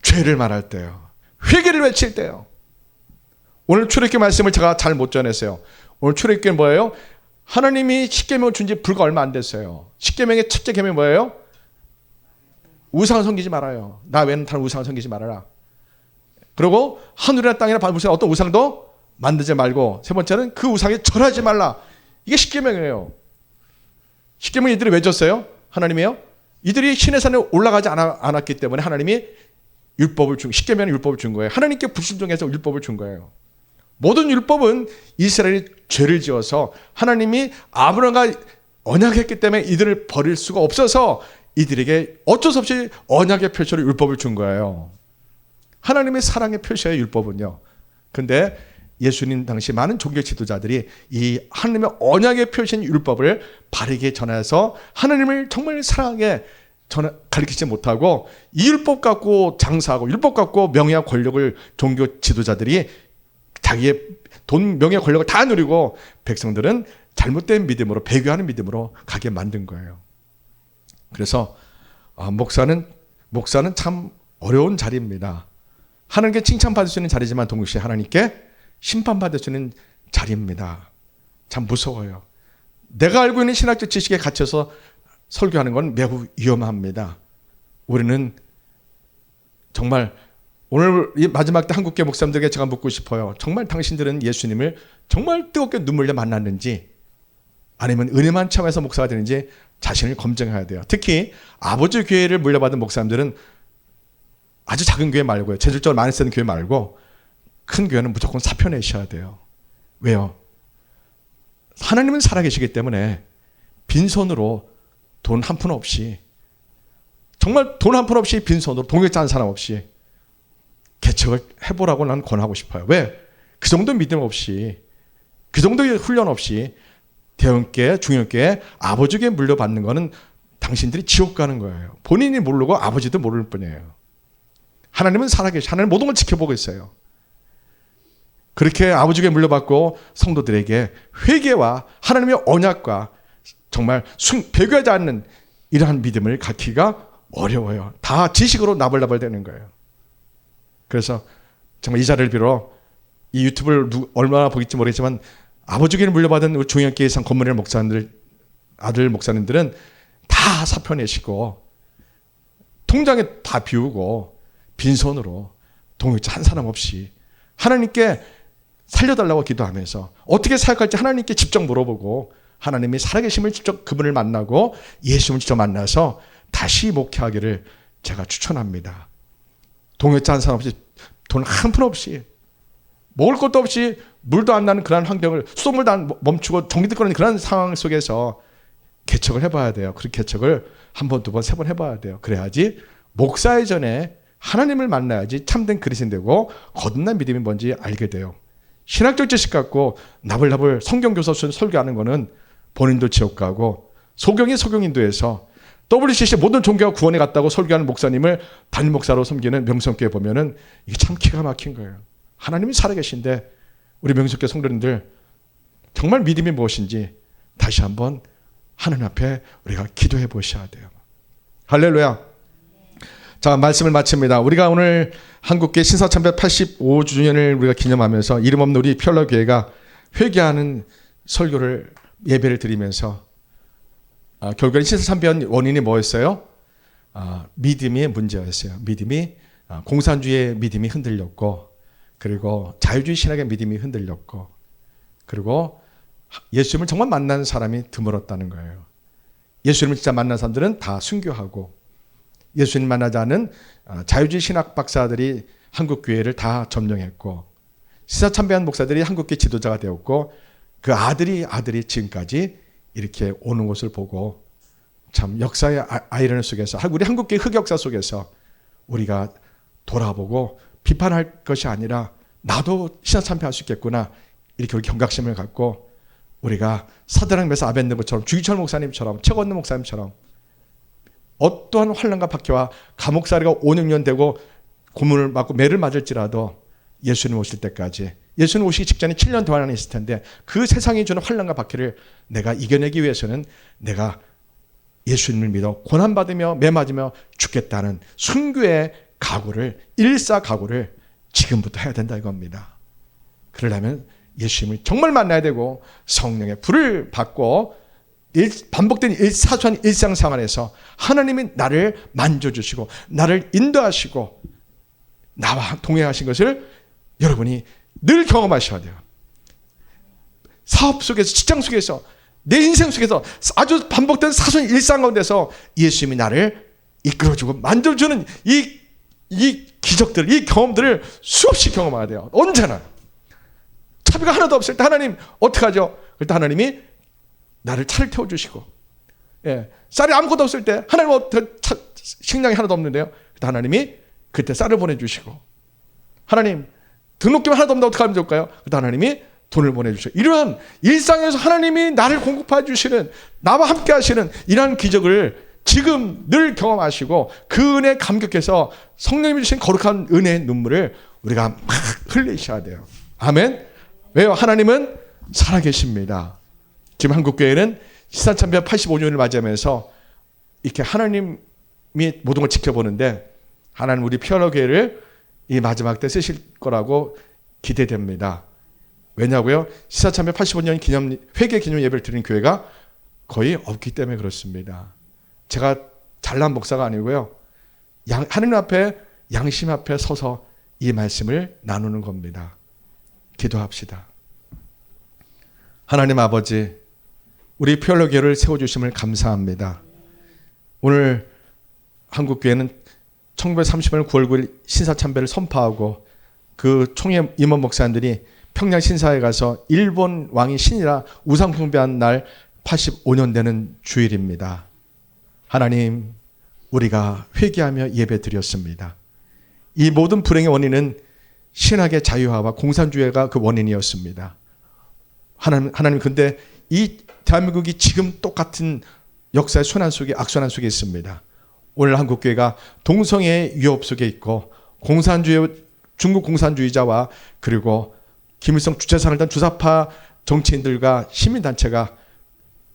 죄를 말할 때요. 회개를 외칠 때요. 오늘 출애굽기 말씀을 제가 잘 못 전했어요. 오늘 출애굽기는 뭐예요? 하나님이 십계명을 준 지 불과 얼마 안 됐어요. 십계명의 첫째 계명이 뭐예요? 우상을 섬기지 말아요. 나 외에는 다른 우상을 섬기지 말아라. 그리고 하늘이나 땅이나 무슨 어떤 우상도 만들지 말고, 세 번째는 그 우상에 절하지 말라. 이게 십계명이에요. 십계명 이들이 왜 줬어요? 하나님이요? 이들이 신의 산에 올라가지 않았기 때문에 하나님이 십계명의 율법을 준 거예요. 하나님께 불순종해서 율법을 준 거예요. 모든 율법은 이스라엘이 죄를 지어서 하나님이 아브라함과 언약했기 때문에 이들을 버릴 수가 없어서 이들에게 어쩔 수 없이 언약의 표시로 율법을 준 거예요. 하나님의 사랑의 표시예요, 율법은요. 근데 예수님 당시 많은 종교 지도자들이 이 하나님의 언약의 표시인 율법을 바르게 전해서 하나님을 정말 사랑하게 가르치지 못하고 이 율법 갖고 장사하고 율법 갖고 명예와 권력을 종교 지도자들이 자기의 돈, 명예, 권력을 다 누리고 백성들은 잘못된 믿음으로, 배교하는 믿음으로 가게 만든 거예요. 그래서 목사는 참 어려운 자리입니다. 하나님께 칭찬받을 수 있는 자리지만 동시에 하나님께 심판받을 수 있는 자리입니다. 참 무서워요. 내가 알고 있는 신학적 지식에 갇혀서 설교하는 건 매우 위험합니다. 우리는 정말 오늘 이 마지막 때 한국교회 목사님들에게 제가 묻고 싶어요. 정말 당신들은 예수님을 정말 뜨겁게 눈물려 만났는지 아니면 은혜만 체험해서 목사가 되는지 자신을 검증해야 돼요. 특히 아버지 교회를 물려받은 목사님들은 아주 작은 교회 말고요. 재질적으로 많이 쓰는 교회 말고 큰 교회는 무조건 사표내셔야 돼요. 왜요? 하나님은 살아계시기 때문에 빈손으로 돈 한 푼 없이, 정말 돈 한 푼 없이 빈손으로 동역자 한 사람 없이 개척을 해보라고 나는 권하고 싶어요. 왜? 그 정도 믿음 없이, 그 정도의 훈련 없이 대형교회, 중형교회, 아버지에게 물려받는 거는 당신들이 지옥 가는 거예요. 본인이 모르고 아버지도 모를 뿐이에요. 하나님은 살아계시, 하나님 모든 걸 지켜보고 있어요. 그렇게 아버지에게 물려받고 성도들에게 회개와 하나님의 언약과 정말 배교하지 않는 이러한 믿음을 갖기가 어려워요. 다 지식으로 나불나불 되는 거예요. 그래서 정말 이 자리를 빌어 이 유튜브를 얼마나 보겠지 모르겠지만 아버지에게 물려받은 우리 중형교회 상 건물의 목사님들, 아들 목사님들은 다 사표내시고 통장에 다 비우고 빈손으로 동역자 한 사람 없이 하나님께 살려달라고 기도하면서 어떻게 사역할지 하나님께 직접 물어보고 하나님이 살아계심을 직접 그분을 만나고 예수님을 직접 만나서 다시 목회하기를 제가 추천합니다. 동역자 한 사람 없이, 돈 한 푼 없이, 먹을 것도 없이, 물도 안 나는 그런 환경을, 수돗물도 안 멈추고 전기도 끊는 그런 상황 속에서 개척을 해봐야 돼요. 그 개척을 한 번, 두 번, 세 번 해봐야 돼요. 그래야지 목사의 전에 하나님을 만나야지 참된 그리스도인 되고 거듭난 믿음이 뭔지 알게 돼요. 신학적 지식 갖고 나불나불 성경교사 설교하는 거는 본인도 지옥 가고 소경이 소경인도에서 WCC 모든 종교가 구원에 갔다고 설교하는 목사님을 담임 목사로 섬기는 명성교회 보면은 이게 참 기가 막힌 거예요. 하나님이 살아계신데 우리 명성교회 성도님들 정말 믿음이 무엇인지 다시 한번 하나님 앞에 우리가 기도해 보셔야 돼요. 할렐루야. 자, 말씀을 마칩니다. 우리가 오늘 한국교회 신사참배 85주년을 우리가 기념하면서 이름 없는 우리 피얼러 교회가 회개하는 설교를 예배를 드리면서 결국엔 신사참배한 원인이 뭐였어요? 믿음의 문제였어요. 믿음이 공산주의의 믿음이 흔들렸고, 그리고 자유주의 신학의 믿음이 흔들렸고, 그리고 예수님을 정말 만난 사람이 드물었다는 거예요. 예수님을 진짜 만난 사람들은 다 순교하고, 예수님 만나지 않은 자유주의 신학 박사들이 한국 교회를 다 점령했고, 신사참배한 목사들이 한국교회 지도자가 되었고, 그 아들이 지금까지 이렇게 오는 것을 보고, 참 역사의 아이러니 속에서, 우리 한국교회 흑역사 속에서 우리가 돌아보고 비판할 것이 아니라 나도 신사참배할 수 있겠구나, 이렇게 우리 경각심을 갖고 우리가 사드락 메사 아벤느고처럼, 주기철 목사님처럼, 최건도 목사님처럼 어떠한 환난과 박해와 감옥살이가 5, 6년 되고 고문을 맞고 매를 맞을지라도 예수님 오실 때까지, 예수님 오시기 직전에 7년 더 환난이 있을 텐데 그 세상이 주는 환난과 박해를 내가 이겨내기 위해서는 내가 예수님을 믿어 고난받으며 매 맞으며 죽겠다는 순교의 각오를, 일사각오를 지금부터 해야 된다 이겁니다. 그러려면 예수님을 정말 만나야 되고 성령의 불을 받고 반복된 사소한 일상생활에서 하나님이 나를 만져주시고 나를 인도하시고 나와 동행하신 것을 여러분이 늘 경험하셔야 돼요. 사업 속에서, 직장 속에서, 내 인생 속에서 아주 반복된 사소한 일상 가운데서 예수님이 나를 이끌어주고 만져주는 이 기적들, 이 경험들을 수없이 경험해야 돼요. 언제나. 차비가 하나도 없을 때 하나님 어떡하죠? 그때 하나님이 나를 차를 태워주시고, 쌀이 아무것도 없을 때 하나님 식량이 하나도 없는데요, 그때 하나님이 그때 쌀을 보내주시고, 하나님 등록금 하나도 없는데 어떻게 하면 좋을까요? 그때 하나님이 돈을 보내주시고, 이러한 일상에서 하나님이 나를 공급해 주시는, 나와 함께 하시는 이러한 기적을 지금 늘 경험하시고 그 은혜에 감격해서 성령님이 주신 거룩한 은혜의 눈물을 우리가 막 흘리셔야 돼요. 아멘. 왜요? 하나님은 살아계십니다. 지금 한국교회는 신사참배 85년을 맞이하면서 이렇게 하나님이 모든 걸 지켜보는데, 하나님 우리 피어러 교회를 이 마지막 때 쓰실 거라고 기대됩니다. 왜냐고요? 신사참배 85년 기념, 회개 기념 예배를 드리는 교회가 거의 없기 때문에 그렇습니다. 제가 잘난 목사가 아니고요, 하나님 앞에, 양심 앞에 서서 이 말씀을 나누는 겁니다. 기도합시다. 하나님 아버지, 우리 피어러 교회를 세워주심을 감사합니다. 오늘 한국교회는 1930년 9월 9일 신사참배를 선포하고 그 총회 임원 목사님들이 평양 신사에 가서 일본 왕이 신이라 우상 숭배한 날 85년 되는 주일입니다. 하나님, 우리가 회개하며 예배 드렸습니다. 이 모든 불행의 원인은 신학의 자유화와 공산주의가 그 원인이었습니다. 하나님, 근데 이 대한민국이 지금 똑같은 역사의 순환 속에, 악순환 속에 있습니다. 오늘 한국교회가 동성애의 위협 속에 있고, 중국 공산주의자와 그리고 김일성 주체사를 단 주사파 정치인들과 시민단체가,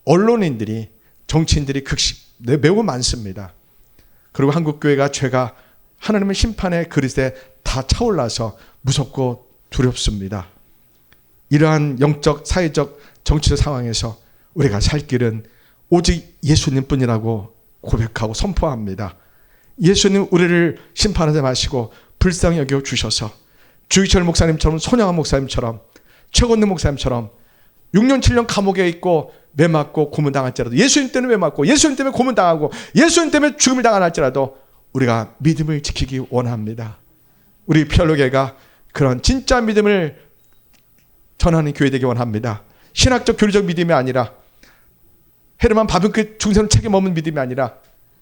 언론인들이, 정치인들이 매우 많습니다. 그리고 한국교회가 죄가 하나님의 심판의 그릇에 다 차올라서 무섭고 두렵습니다. 이러한 영적, 사회적, 정치적 상황에서 우리가 살 길은 오직 예수님뿐이라고 고백하고 선포합니다. 예수님 우리를 심판하지 마시고 불쌍히 여겨 주셔서 주기철 목사님처럼, 손양한 목사님처럼, 최건도 목사님처럼 6년 7년 감옥에 있고 매 맞고 고문당할지라도, 예수님 때문에 매 맞고 예수님 때문에 고문당하고 예수님 때문에 죽음을 당할지라도 우리가 믿음을 지키기 원합니다. 우리 피어러교회가 그런 진짜 믿음을 전하는 교회 되기 원합니다. 신학적 교리적 믿음이 아니라, 헤르만 바빙크 중세론 책에 머문 믿음이 아니라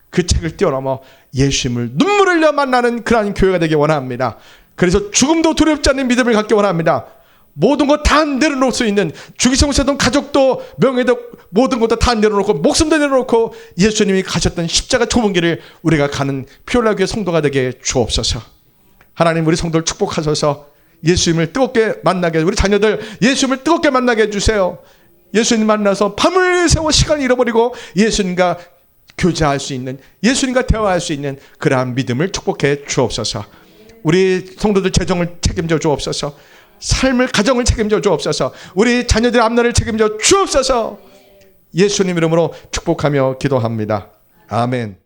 그 책을 뛰어넘어 예수님을 눈물 흘려 만나는 그러한 교회가 되기 원합니다. 그래서 죽음도 두렵지 않는 믿음을 갖기 원합니다. 모든 것 다 내려놓을 수 있는, 주기성세도 가족도 명예도 모든 것도 다 내려놓고 목숨도 내려놓고 예수님이 가셨던 십자가 좁은 길을 우리가 가는 피올라교회 성도가 되게 주옵소서. 하나님, 우리 성도를 축복하셔서 예수님을 뜨겁게 만나게, 우리 자녀들 예수님을 뜨겁게 만나게 해주세요. 예수님 만나서 밤을 새워 시간을 잃어버리고 예수님과 교제할 수 있는, 예수님과 대화할 수 있는 그러한 믿음을 축복해 주옵소서. 우리 성도들 재정을 책임져 주옵소서. 삶을 가정을 책임져 주옵소서. 우리 자녀들의 앞날을 책임져 주옵소서. 예수님 이름으로 축복하며 기도합니다. 아멘.